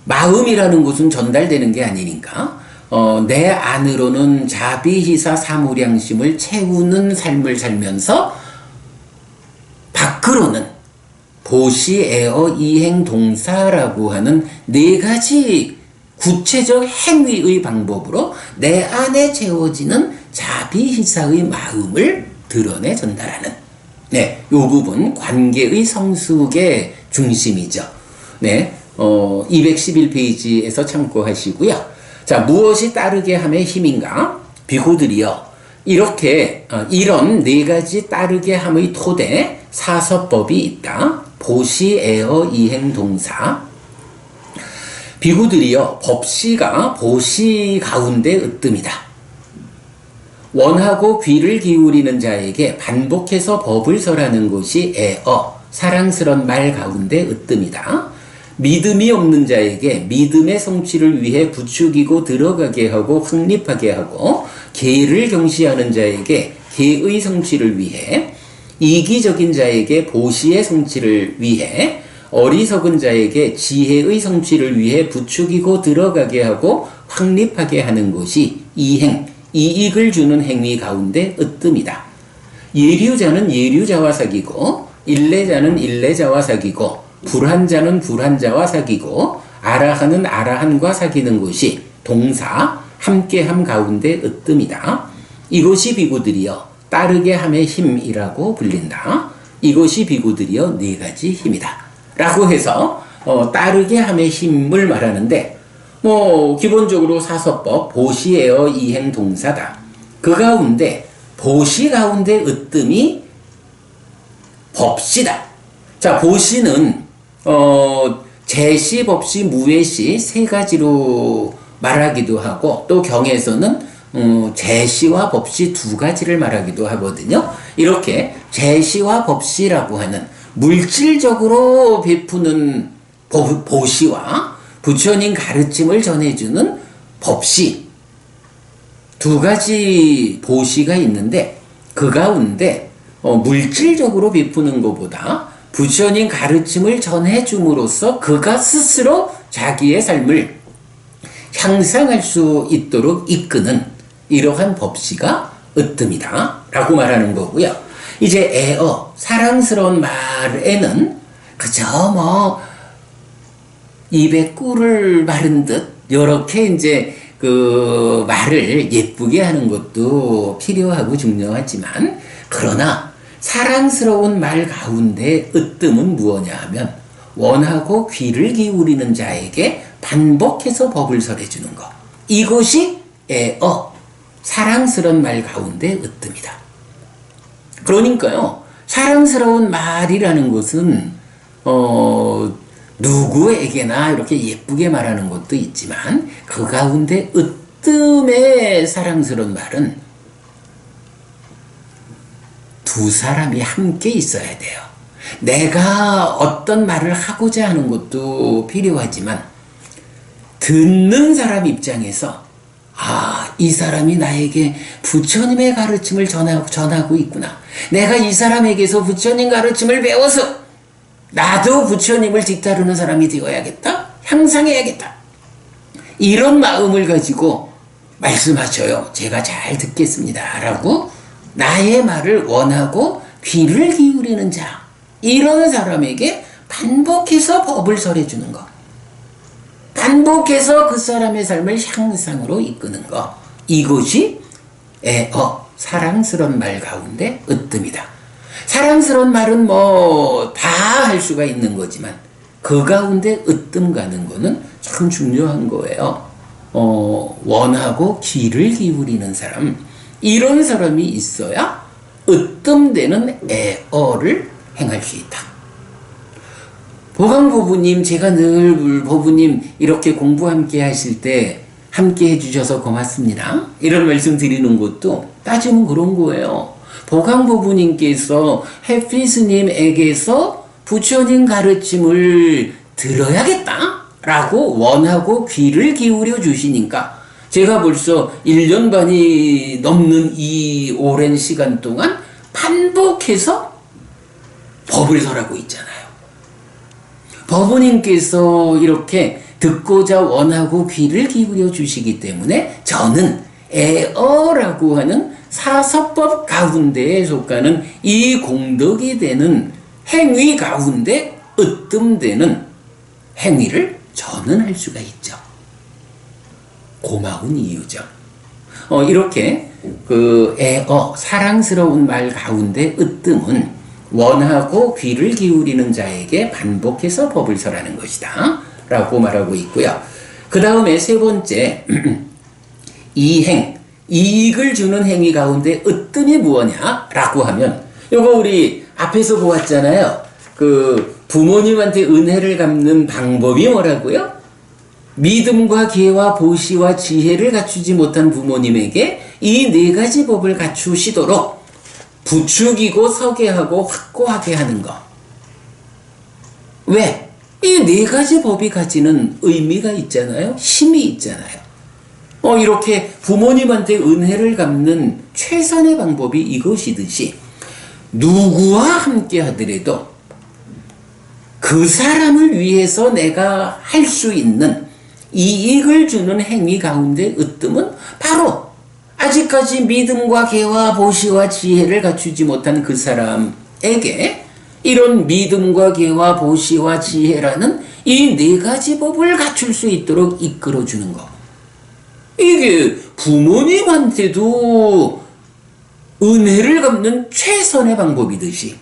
마음이라는 것은 전달되는 게 아니니까 내 안으로는 자비희사 사무량심을 채우는 삶을 살면서 밖으로는 보시에어 이행동사라고 하는 네 가지 구체적 행위의 방법으로 내 안에 채워지는 자비희사의 마음을 드러내 전달하는, 네, 요 부분 관계의 성숙의 중심이죠. 네, 211페이지에서 참고하시고요. 자, 무엇이 따르게 함의 힘인가? 비구들이여 이렇게 이런 네 가지 따르게 함의 토대 사서법이 있다. 보시에어 이행동사. 비구들이여 법시가 보시 가운데 으뜸이다. 원하고 귀를 기울이는 자에게 반복해서 법을 설하는 것이 에어, 사랑스런 말 가운데 으뜸이다. 믿음이 없는 자에게 믿음의 성취를 위해 부추기고 들어가게 하고 확립하게 하고, 계를 경시하는 자에게 계의 성취를 위해, 이기적인 자에게 보시의 성취를 위해, 어리석은 자에게 지혜의 성취를 위해 부추기고 들어가게 하고 확립하게 하는 것이 이행, 이익을 주는 행위 가운데 으뜸이다. 예류자는 예류자와 사귀고, 일례자는 일례자와 사귀고, 불한자는 불한자와 사귀고, 아라한은 아라한과 사귀는 것이 동사 함께함 가운데 으뜸이다. 이것이 비구들이여 따르게 함의 힘이라고 불린다. 이것이 비구들이여 네 가지 힘이다. 라고 해서 따르게 함의 힘을 말하는데, 기본적으로 사서법 보시에어 이행 동사다. 그 가운데 보시 가운데 으뜸이 법시다. 자, 보시는 제시, 법시, 무외시 세 가지로 말하기도 하고, 또 경에서는 제시와 법시 두 가지를 말하기도 하거든요. 이렇게 제시와 법시라고 하는 물질적으로 베푸는 보시와 부처님 가르침을 전해주는 법시, 두 가지 보시가 있는데, 그 가운데 물질적으로 베푸는 것보다 부처님 가르침을 전해줌으로써 그가 스스로 자기의 삶을 향상할 수 있도록 이끄는 이러한 법시가 으뜸이다 라고 말하는 거고요. 이제 에어, 사랑스러운 말에는 그저 입에 꿀을 바른 듯 이렇게 이제 그 말을 예쁘게 하는 것도 필요하고 중요하지만, 그러나 사랑스러운 말 가운데 으뜸은 무엇냐 하면 원하고 귀를 기울이는 자에게 반복해서 법을 설해주는 것, 이것이 에어, 사랑스러운 말 가운데 으뜸이다. 그러니까요, 사랑스러운 말이라는 것은 누구에게나 이렇게 예쁘게 말하는 것도 있지만, 그 가운데 으뜸의 사랑스러운 말은 두 사람이 함께 있어야 돼요. 내가 어떤 말을 하고자 하는 것도 필요하지만, 듣는 사람 입장에서 이 사람이 나에게 부처님의 가르침을 전하고 있구나. 내가 이 사람에게서 부처님 가르침을 배워서 나도 부처님을 뒤따르는 사람이 되어야겠다. 향상해야겠다. 이런 마음을 가지고 말씀하셔요. 제가 잘 듣겠습니다. 라고 나의 말을 원하고 귀를 기울이는 자, 이런 사람에게 반복해서 법을 설해주는 것, 반복해서 그 사람의 삶을 향상으로 이끄는 것, 이것이 사랑스러운 말 가운데 으뜸이다. 사랑스러운 말은 뭐 다 할 수가 있는 거지만 그 가운데 으뜸 가는 거는 참 중요한 거예요. 원하고 귀를 기울이는 사람, 이런 사람이 있어야 으뜸되는 애어를 행할 수 있다. 보강보부님, 제가 늘 보부님 이렇게 공부 함께 하실 때 함께 해주셔서 고맙습니다, 이런 말씀 드리는 것도 따지면 그런 거예요. 보강보부님께서 해피스님에게서 부처님 가르침을 들어야겠다 라고 원하고 귀를 기울여 주시니까 제가 벌써 1년 반이 넘는 이 오랜 시간 동안 반복해서 법을 설하고 있잖아요. 법부님께서 이렇게 듣고자 원하고 귀를 기울여 주시기 때문에 저는 애어라고 하는 사서법 가운데에 속하는 이 공덕이 되는 행위 가운데 으뜸되는 행위를 저는 할 수가 있죠. 고마운 이유죠. 이렇게 그 애어, 사랑스러운 말 가운데 으뜸은 원하고 귀를 기울이는 자에게 반복해서 법을 설하는 것이다 라고 말하고 있고요. 그 다음에 세 번째, 이행, 이익을 주는 행위 가운데 으뜸이 무엇냐 라고 하면, 요거 우리 앞에서 보았잖아요. 그 부모님한테 은혜를 갚는 방법이 뭐라고요? 믿음과 계와 보시와 지혜를 갖추지 못한 부모님에게 이 네 가지 법을 갖추시도록 부추기고 서게하고 확고하게 하는 것. 왜? 이 네 가지 법이 가지는 의미가 있잖아요. 힘이 있잖아요. 이렇게 부모님한테 은혜를 갚는 최선의 방법이 이것이듯이 누구와 함께 하더라도 그 사람을 위해서 내가 할 수 있는 이익을 주는 행위 가운데 으뜸은 바로 아직까지 믿음과 계와 보시와 지혜를 갖추지 못한 그 사람에게 이런 믿음과 계와 보시와 지혜라는 이 네 가지 법을 갖출 수 있도록 이끌어주는 것. 이게 부모님한테도 은혜를 갚는 최선의 방법이듯이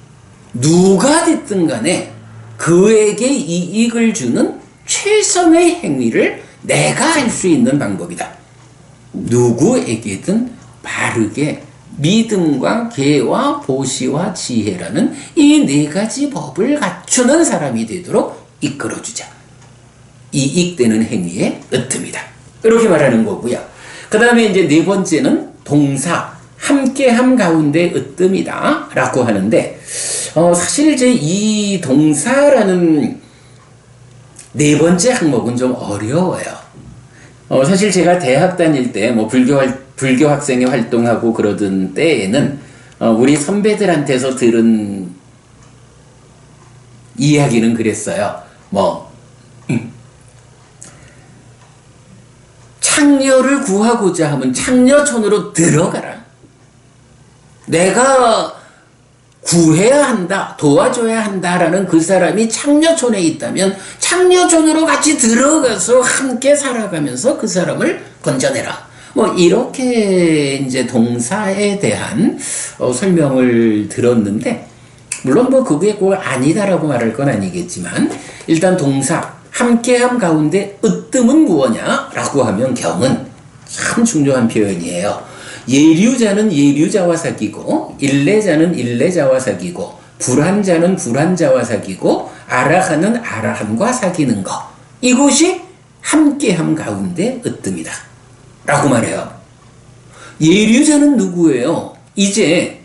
누가 됐든 간에 그에게 이익을 주는 최선의 행위를 내가 할 수 있는 방법이다. 누구에게든 바르게 믿음과 계와 보시와 지혜라는 이 네 가지 법을 갖추는 사람이 되도록 이끌어주자. 이익되는 행위의 으뜸이다. 이렇게 말하는 거고요. 그 다음에 이제 네 번째는 동사, 함께함 가운데 으뜸이다 라고 하는데, 사실 이제 이 동사라는 네 번째 항목은 좀 어려워요. 사실 제가 대학 다닐 때 뭐 불교 학생회 활동하고 그러던 때에는 우리 선배들한테서 들은 이야기는 그랬어요. 창녀를 구하고자 하면 창녀촌으로 들어가라. 내가 구해야 한다, 도와줘야 한다라는 그 사람이 창녀촌에 있다면 창녀촌으로 같이 들어가서 함께 살아가면서 그 사람을 건져내라. 이렇게 이제 동사에 대한 설명을 들었는데, 물론 그게 꼭 아니다라고 말할 건 아니겠지만, 일단 동사, 함께함 가운데 으뜸은 무엇냐라고 하면 경은 참 중요한 표현이에요. 예류자는 예류자와 사귀고, 일레자는 일레자와 사귀고, 불한자는 불한자와 사귀고, 아라한은 아라한과 사귀는 것. 이것이 함께함 가운데 으뜸이다 라고 말해요. 예류자는 누구예요? 이제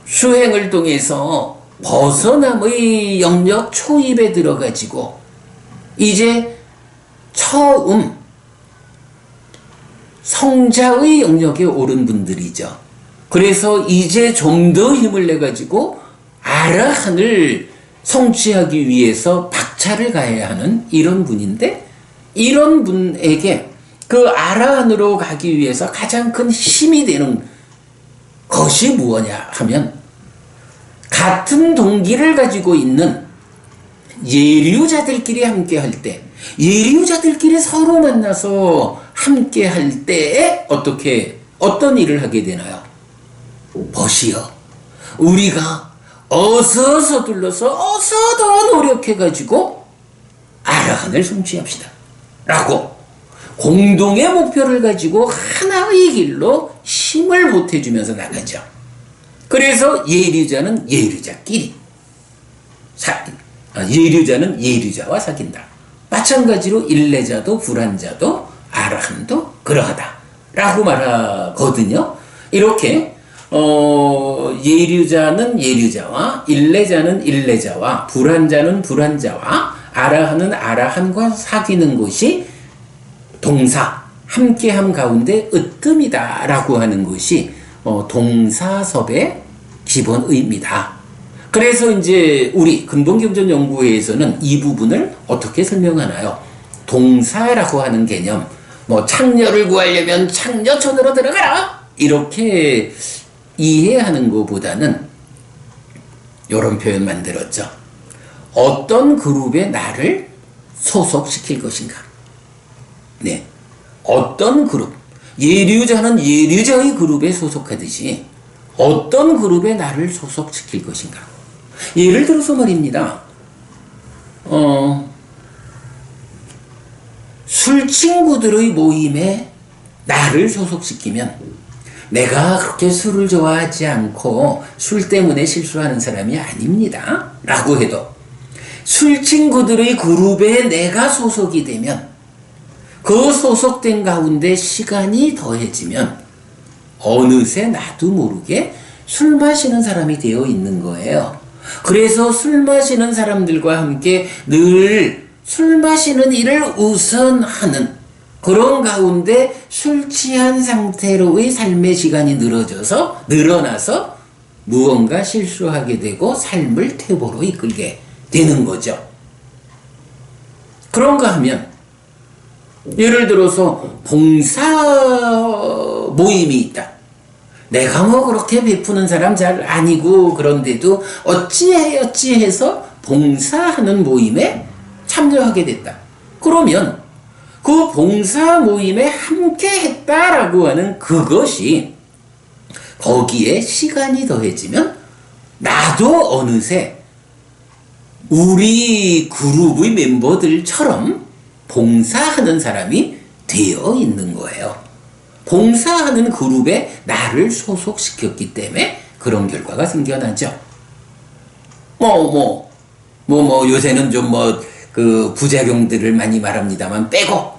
수행을 통해서 벗어남의 영역 초입에 들어가지고 이제 처음 성자의 영역에 오른 분들이죠. 그래서 이제 좀 더 힘을 내가지고 아라한을 성취하기 위해서 박차를 가해야 하는 이런 분인데, 이런 분에게 그 아라한으로 가기 위해서 가장 큰 힘이 되는 것이 무엇냐 하면, 같은 동기를 가지고 있는 예류자들끼리 함께 할 때 예리유자들끼리 서로 만나서 함께 할 때에 어떤 일을 하게 되나요? 보시오. 우리가 어서 서둘러서 어서 더 노력해가지고 아라한을 성취합시다. 라고 공동의 목표를 가지고 하나의 길로 힘을 보태주면서 나가죠. 그래서 예리유자는 예리유자끼리, 예리유자는 예리유자와 사귄다. 마찬가지로 일레자도 불안자도 아라한도 그러하다. 라고 말하거든요. 이렇게 예리유자는 예리유자와 일레자는 일레자와 불안자는 불안자와 아라한은 아라한과 사귀는 것이 동사 함께함 가운데 으뜸이다 라고 하는 것이 동사섭의 기본 의미다. 그래서 이제 우리 근본경전연구회에서는 이 부분을 어떻게 설명하나요? 동사라고 하는 개념, 창녀를 구하려면 창녀촌으로 들어가라! 이렇게 이해하는 것보다는 이런 표현 만들었죠. 어떤 그룹에 나를 소속시킬 것인가? 네. 어떤 그룹, 예리유자는 예리유자의 그룹에 소속하듯이 어떤 그룹에 나를 소속시킬 것인가? 예를 들어서 말입니다. 술 친구들의 모임에 나를 소속시키면 내가 그렇게 술을 좋아하지 않고 술 때문에 실수하는 사람이 아닙니다. 라고 해도 술 친구들의 그룹에 내가 소속이 되면 그 소속된 가운데 시간이 더해지면 어느새 나도 모르게 술 마시는 사람이 되어 있는 거예요. 그래서 술 마시는 사람들과 함께 늘 술 마시는 일을 우선하는 그런 가운데 술 취한 상태로의 삶의 시간이 늘어나서 무언가 실수하게 되고 삶을 퇴보로 이끌게 되는 거죠. 그런가 하면 예를 들어서 봉사 모임이 있다. 내가 그렇게 베푸는 사람 잘 아니고 그런데도 어찌해서 봉사하는 모임에 참여하게 됐다. 그러면 그 봉사 모임에 함께 했다라고 하는 그것이 거기에 시간이 더해지면 나도 어느새 우리 그룹의 멤버들처럼 봉사하는 사람이 되어 있는 거예요. 봉사하는 그룹에 나를 소속시켰기 때문에 그런 결과가 생겨나죠. 요새는 좀 그 부작용들을 많이 말합니다만 빼고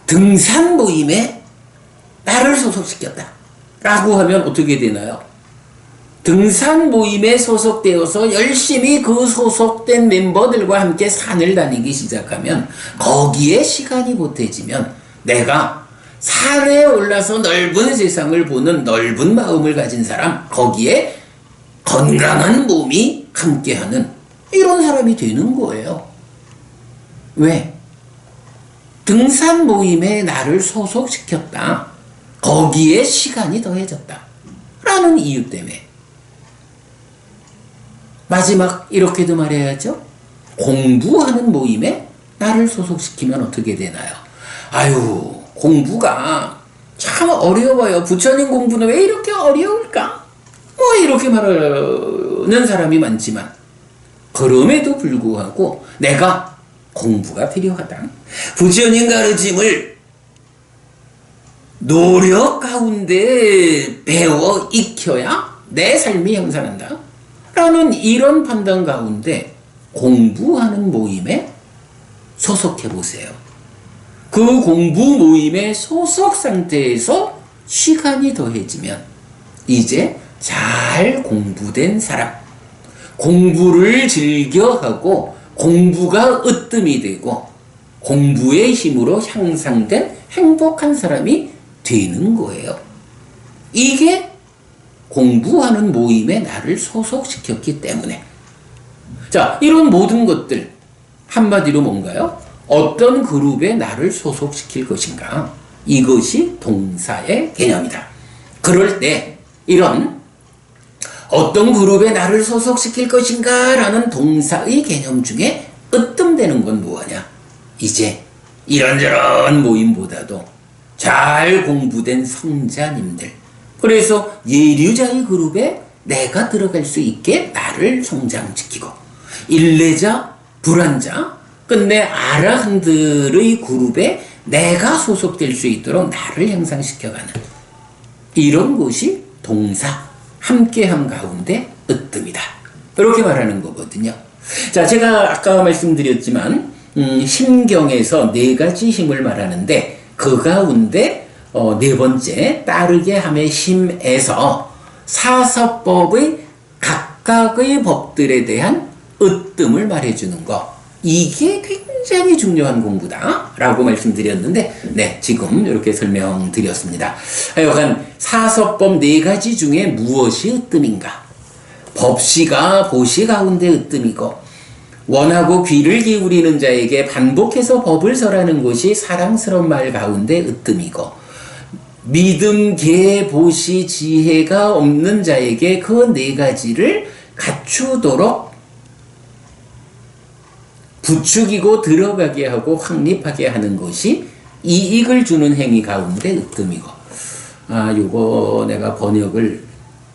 등산 모임에 나를 소속시켰다. 라고 하면 어떻게 되나요? 등산 모임에 소속되어서 열심히 그 소속된 멤버들과 함께 산을 다니기 시작하면 거기에 시간이 보태지면 내가 산에 올라서 넓은 세상을 보는 넓은 마음을 가진 사람, 거기에 건강한 몸이 함께하는 이런 사람이 되는 거예요. 왜? 등산 모임에 나를 소속시켰다. 거기에 시간이 더해졌다. 라는 이유 때문에. 마지막 이렇게도 말해야죠. 공부하는 모임에 나를 소속시키면 어떻게 되나요? 아유, 공부가 참 어려워요. 부처님 공부는 왜 이렇게 어려울까? 이렇게 말하는 사람이 많지만 그럼에도 불구하고 내가 공부가 필요하다. 부처님 가르침을 노력 가운데 배워 익혀야 내 삶이 향상한다. 라는 이런 판단 가운데 공부하는 모임에 소속해 보세요. 그 공부 모임의 소속 상태에서 시간이 더해지면 이제 잘 공부된 사람, 공부를 즐겨하고 공부가 으뜸이 되고 공부의 힘으로 향상된 행복한 사람이 되는 거예요. 이게 공부하는 모임에 나를 소속시켰기 때문에. 자, 이런 모든 것들 한마디로 뭔가요? 어떤 그룹에 나를 소속시킬 것인가? 이것이 동사의 개념이다. 그럴 때 이런 어떤 그룹에 나를 소속시킬 것인가 라는 동사의 개념 중에 으뜸되는 건 뭐하냐? 이제 이런저런 모임보다도 잘 공부된 성자님들, 그래서 예류자의 그룹에 내가 들어갈 수 있게 나를 성장시키고, 일례자, 불안자, 끝내 아라한들의 그룹에 내가 소속될 수 있도록 나를 향상시켜가는 이런 것이 동사, 함께함 가운데 으뜸이다. 이렇게 말하는 거거든요. 자, 제가 아까 말씀드렸지만 힘경에서 네 가지 힘을 말하는데 그 가운데 네 번째 따르게 함의 힘에서 사서법의 각각의 법들에 대한 으뜸을 말해주는 거, 이게 굉장히 중요한 공부다라고 말씀드렸는데, 네, 지금 이렇게 설명드렸습니다. 하여간 사서법 네 가지 중에 무엇이 으뜸인가? 법시가 보시 가운데 으뜸이고, 원하고 귀를 기울이는 자에게 반복해서 법을 설하는 것이 사랑스러운 말 가운데 으뜸이고, 믿음, 계, 보시, 지혜가 없는 자에게 그 네 가지를 갖추도록 부추기고 들어가게 하고 확립하게 하는 것이 이익을 주는 행위 가운데 으뜸이고, 요거 내가 번역을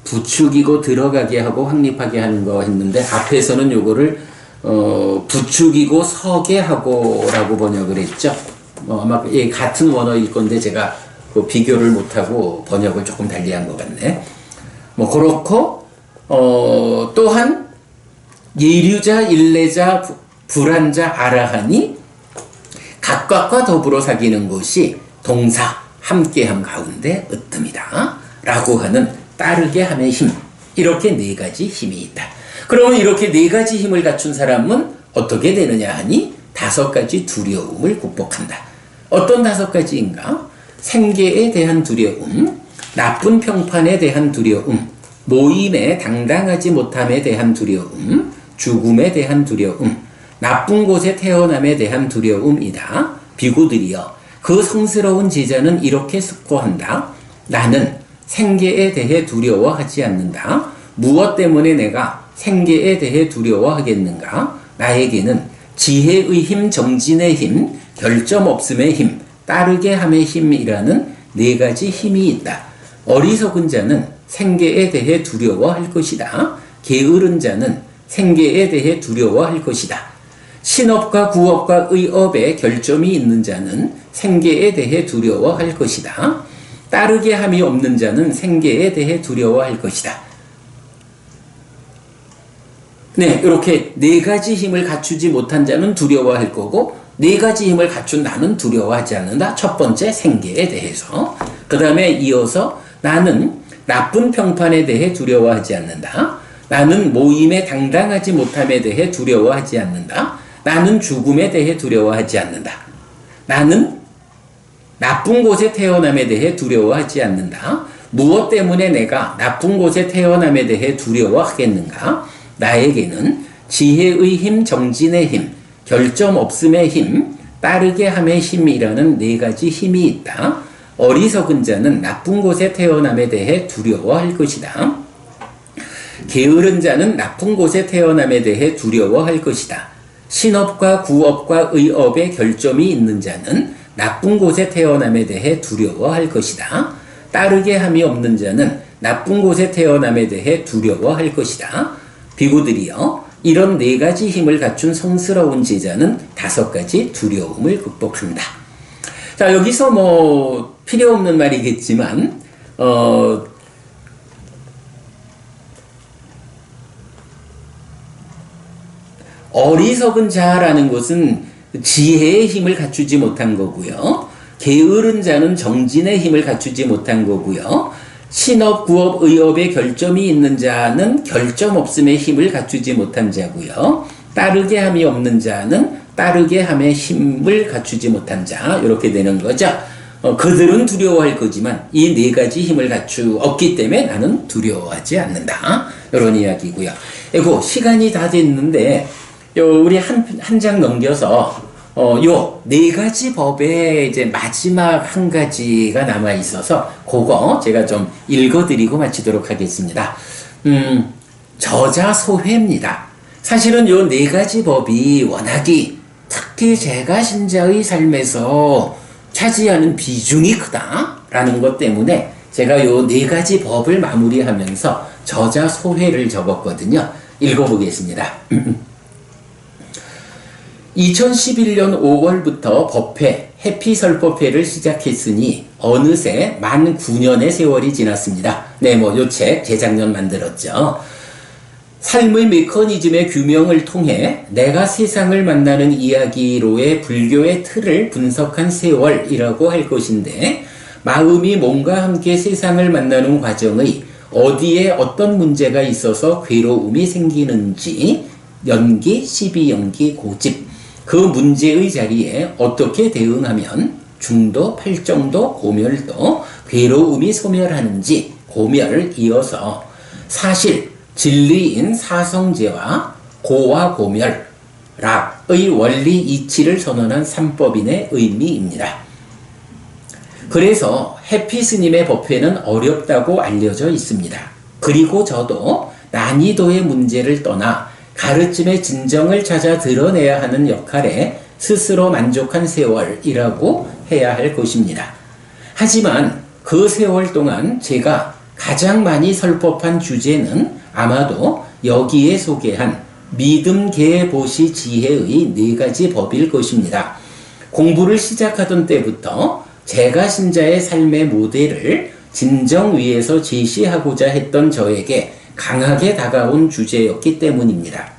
부추기고 들어가게 하고 확립하게 하는 거 했는데, 앞에서는 요거를 부추기고 서게 하고 라고 번역을 했죠. 아마 같은 원어일 건데 제가 그 비교를 못하고 번역을 조금 달리한 것 같네. 그렇고 또한 예류자, 일례자, 불안자, 아라한이 각각과 더불어 사귀는 것이 동사, 함께함 가운데 으뜸이다 라고 하는 따르게 함의 힘, 이렇게 네 가지 힘이 있다. 그러면 이렇게 네 가지 힘을 갖춘 사람은 어떻게 되느냐 하니 다섯 가지 두려움을 극복한다. 어떤 다섯 가지인가? 생계에 대한 두려움, 나쁜 평판에 대한 두려움, 모임에 당당하지 못함에 대한 두려움, 죽음에 대한 두려움, 나쁜 곳에 태어남에 대한 두려움이다. 비구들이여, 그 성스러운 제자는 이렇게 숙고한다. 나는 생계에 대해 두려워하지 않는다. 무엇 때문에 내가 생계에 대해 두려워하겠는가? 나에게는 지혜의 힘, 정진의 힘, 결점 없음의 힘, 따르게 함의 힘이라는 네 가지 힘이 있다. 어리석은 자는 생계에 대해 두려워할 것이다. 게으른 자는 생계에 대해 두려워할 것이다. 신업과 구업과 의업에 결점이 있는 자는 생계에 대해 두려워할 것이다. 따르게 함이 없는 자는 생계에 대해 두려워할 것이다. 네, 이렇게 네 가지 힘을 갖추지 못한 자는 두려워할 거고, 네 가지 힘을 갖춘 나는 두려워하지 않는다. 첫 번째, 생계에 대해서. 그 다음에 이어서 나는 나쁜 평판에 대해 두려워하지 않는다. 나는 모임에 당당하지 못함에 대해 두려워하지 않는다. 나는 죽음에 대해 두려워하지 않는다. 나는 나쁜 곳에 태어남에 대해 두려워하지 않는다. 무엇 때문에 내가 나쁜 곳에 태어남에 대해 두려워하겠는가? 나에게는 지혜의 힘, 정진의 힘, 결점 없음의 힘, 따르게 함의 힘이라는 네 가지 힘이 있다. 어리석은 자는 나쁜 곳에 태어남에 대해 두려워할 것이다. 게으른 자는 나쁜 곳에 태어남에 대해 두려워할 것이다. 신업과 구업과 의업에 결점이 있는 자는 나쁜 곳에 태어남에 대해 두려워할 것이다. 따르게 함이 없는 자는 나쁜 곳에 태어남에 대해 두려워할 것이다. 비구들이여, 이런 네 가지 힘을 갖춘 성스러운 제자는 다섯 가지 두려움을 극복한다. 자, 여기서 필요 없는 말이겠지만, 어리석은 자라는 것은 지혜의 힘을 갖추지 못한 거고요. 게으른 자는 정진의 힘을 갖추지 못한 거고요. 신업, 구업, 의업에 결점이 있는 자는 결점 없음의 힘을 갖추지 못한 자고요. 따르게 함이 없는 자는 따르게 함의 힘을 갖추지 못한 자, 이렇게 되는 거죠. 그들은 두려워할 거지만 이 네 가지 힘을 갖추었기 때문에 나는 두려워하지 않는다. 이런 이야기고요. 그리고 시간이 다 됐는데 우리 한 장 넘겨서 요 네 가지 법에 이제 마지막 한 가지가 남아 있어서 그거 제가 좀 읽어드리고 마치도록 하겠습니다. 저자 소회입니다. 사실은 요 네 가지 법이 워낙이 특히 제가 신자의 삶에서 차지하는 비중이 크다라는 것 때문에 제가 요 네 가지 법을 마무리하면서 저자 소회를 적었거든요. 읽어보겠습니다. 2011년 5월부터 법회, 해피설법회를 시작했으니 어느새 만 9년의 세월이 지났습니다. 네, 요 책 재작년 만들었죠. 삶의 메커니즘의 규명을 통해 내가 세상을 만나는 이야기로의 불교의 틀을 분석한 세월이라고 할 것인데, 마음이 몸과 함께 세상을 만나는 과정의 어디에 어떤 문제가 있어서 괴로움이 생기는지 연기, 12연기, 고집, 그 문제의 자리에 어떻게 대응하면 중도, 팔정도, 고멸도, 괴로움이 소멸하는지 고멸을 이어서 사실, 진리인 사성제와 고와 고멸, 락의 원리 이치를 선언한 삼법인의 의미입니다. 그래서 해피 스님의 법회는 어렵다고 알려져 있습니다. 그리고 저도 난이도의 문제를 떠나 가르침의 진정을 찾아 드러내야 하는 역할에 스스로 만족한 세월이라고 해야 할 것입니다. 하지만 그 세월 동안 제가 가장 많이 설법한 주제는 아마도 여기에 소개한 믿음, 계, 보시, 지혜의 네 가지 법일 것입니다. 공부를 시작하던 때부터 제가 신자의 삶의 모델을 진정 위에서 제시하고자 했던 저에게 강하게 다가온 주제였기 때문입니다.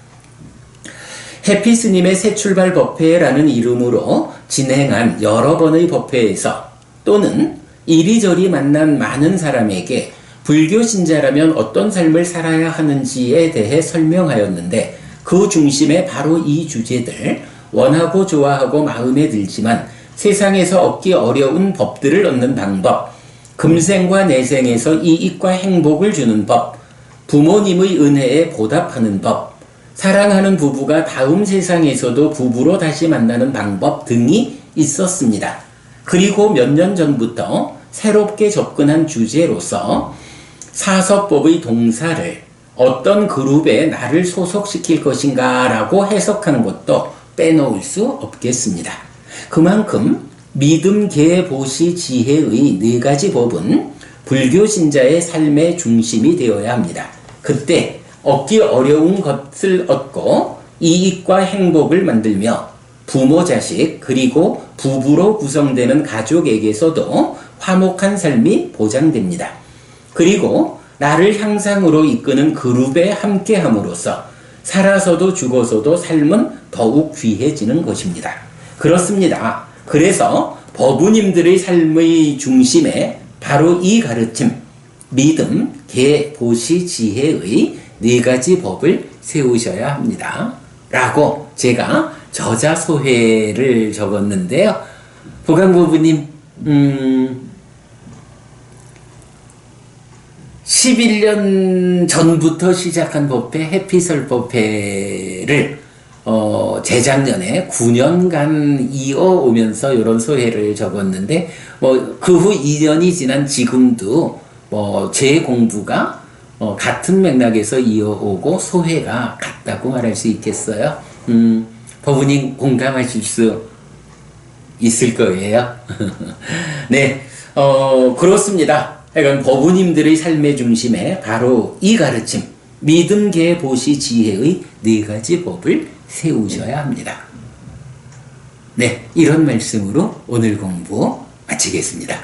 해피 스님의 새 출발 법회라는 이름으로 진행한 여러 번의 법회에서 또는 이리저리 만난 많은 사람에게 불교 신자라면 어떤 삶을 살아야 하는지에 대해 설명하였는데, 그 중심에 바로 이 주제들, 원하고 좋아하고 마음에 들지만 세상에서 얻기 어려운 법들을 얻는 방법, 금생과 내생에서 이익과 행복을 주는 법, 부모님의 은혜에 보답하는 법, 사랑하는 부부가 다음 세상에서도 부부로 다시 만나는 방법 등이 있었습니다. 그리고 몇 년 전부터 새롭게 접근한 주제로서 사서법의 동사를 어떤 그룹에 나를 소속시킬 것인가 라고 해석한 것도 빼놓을 수 없겠습니다. 그만큼 믿음, 계, 보시, 지혜의 네 가지 법은 불교 신자의 삶의 중심이 되어야 합니다. 그때 얻기 어려운 것을 얻고 이익과 행복을 만들며 부모, 자식, 그리고 부부로 구성되는 가족에게서도 화목한 삶이 보장됩니다. 그리고 나를 향상으로 이끄는 그룹에 함께함으로써 살아서도 죽어서도 삶은 더욱 귀해지는 것입니다. 그렇습니다. 그래서 법우님들의 삶의 중심에 바로 이 가르침, 믿음, 계, 보시, 지혜의 네 가지 법을 세우셔야 합니다. 라고 제가 저자 소회를 적었는데요. 보강부부님, 11년 전부터 시작한 법회, 해피설 법회를 재작년에 9년간 이어오면서 이런 소회를 적었는데, 그 후 2년이 지난 지금도 제 공부가 같은 맥락에서 이어오고 소회가 같다고 말할 수 있겠어요. 법우님 공감하실 수 있을 거예요. 네, 그렇습니다. 그러니까 법우님들의 삶의 중심에 바로 이 가르침, 믿음, 계, 보시, 지혜의 네 가지 법을 세우셔야 합니다. 네, 이런 말씀으로 오늘 공부 마치겠습니다.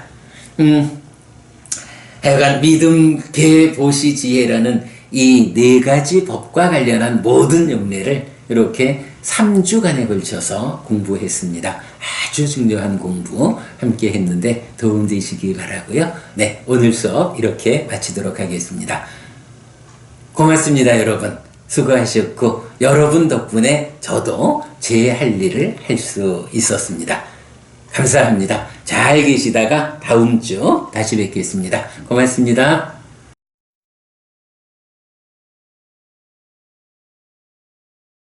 하여간 믿음, 계, 보시, 지혜라는 이 네 가지 법과 관련한 모든 용례를 이렇게 3주간에 걸쳐서 공부했습니다. 아주 중요한 공부 함께 했는데 도움 되시기 바라고요. 네, 오늘 수업 이렇게 마치도록 하겠습니다. 고맙습니다, 여러분. 수고하셨고 여러분 덕분에 저도 제 할 일을 할 수 있었습니다. 감사합니다. 잘 계시다가 다음 주 다시 뵙겠습니다. 고맙습니다.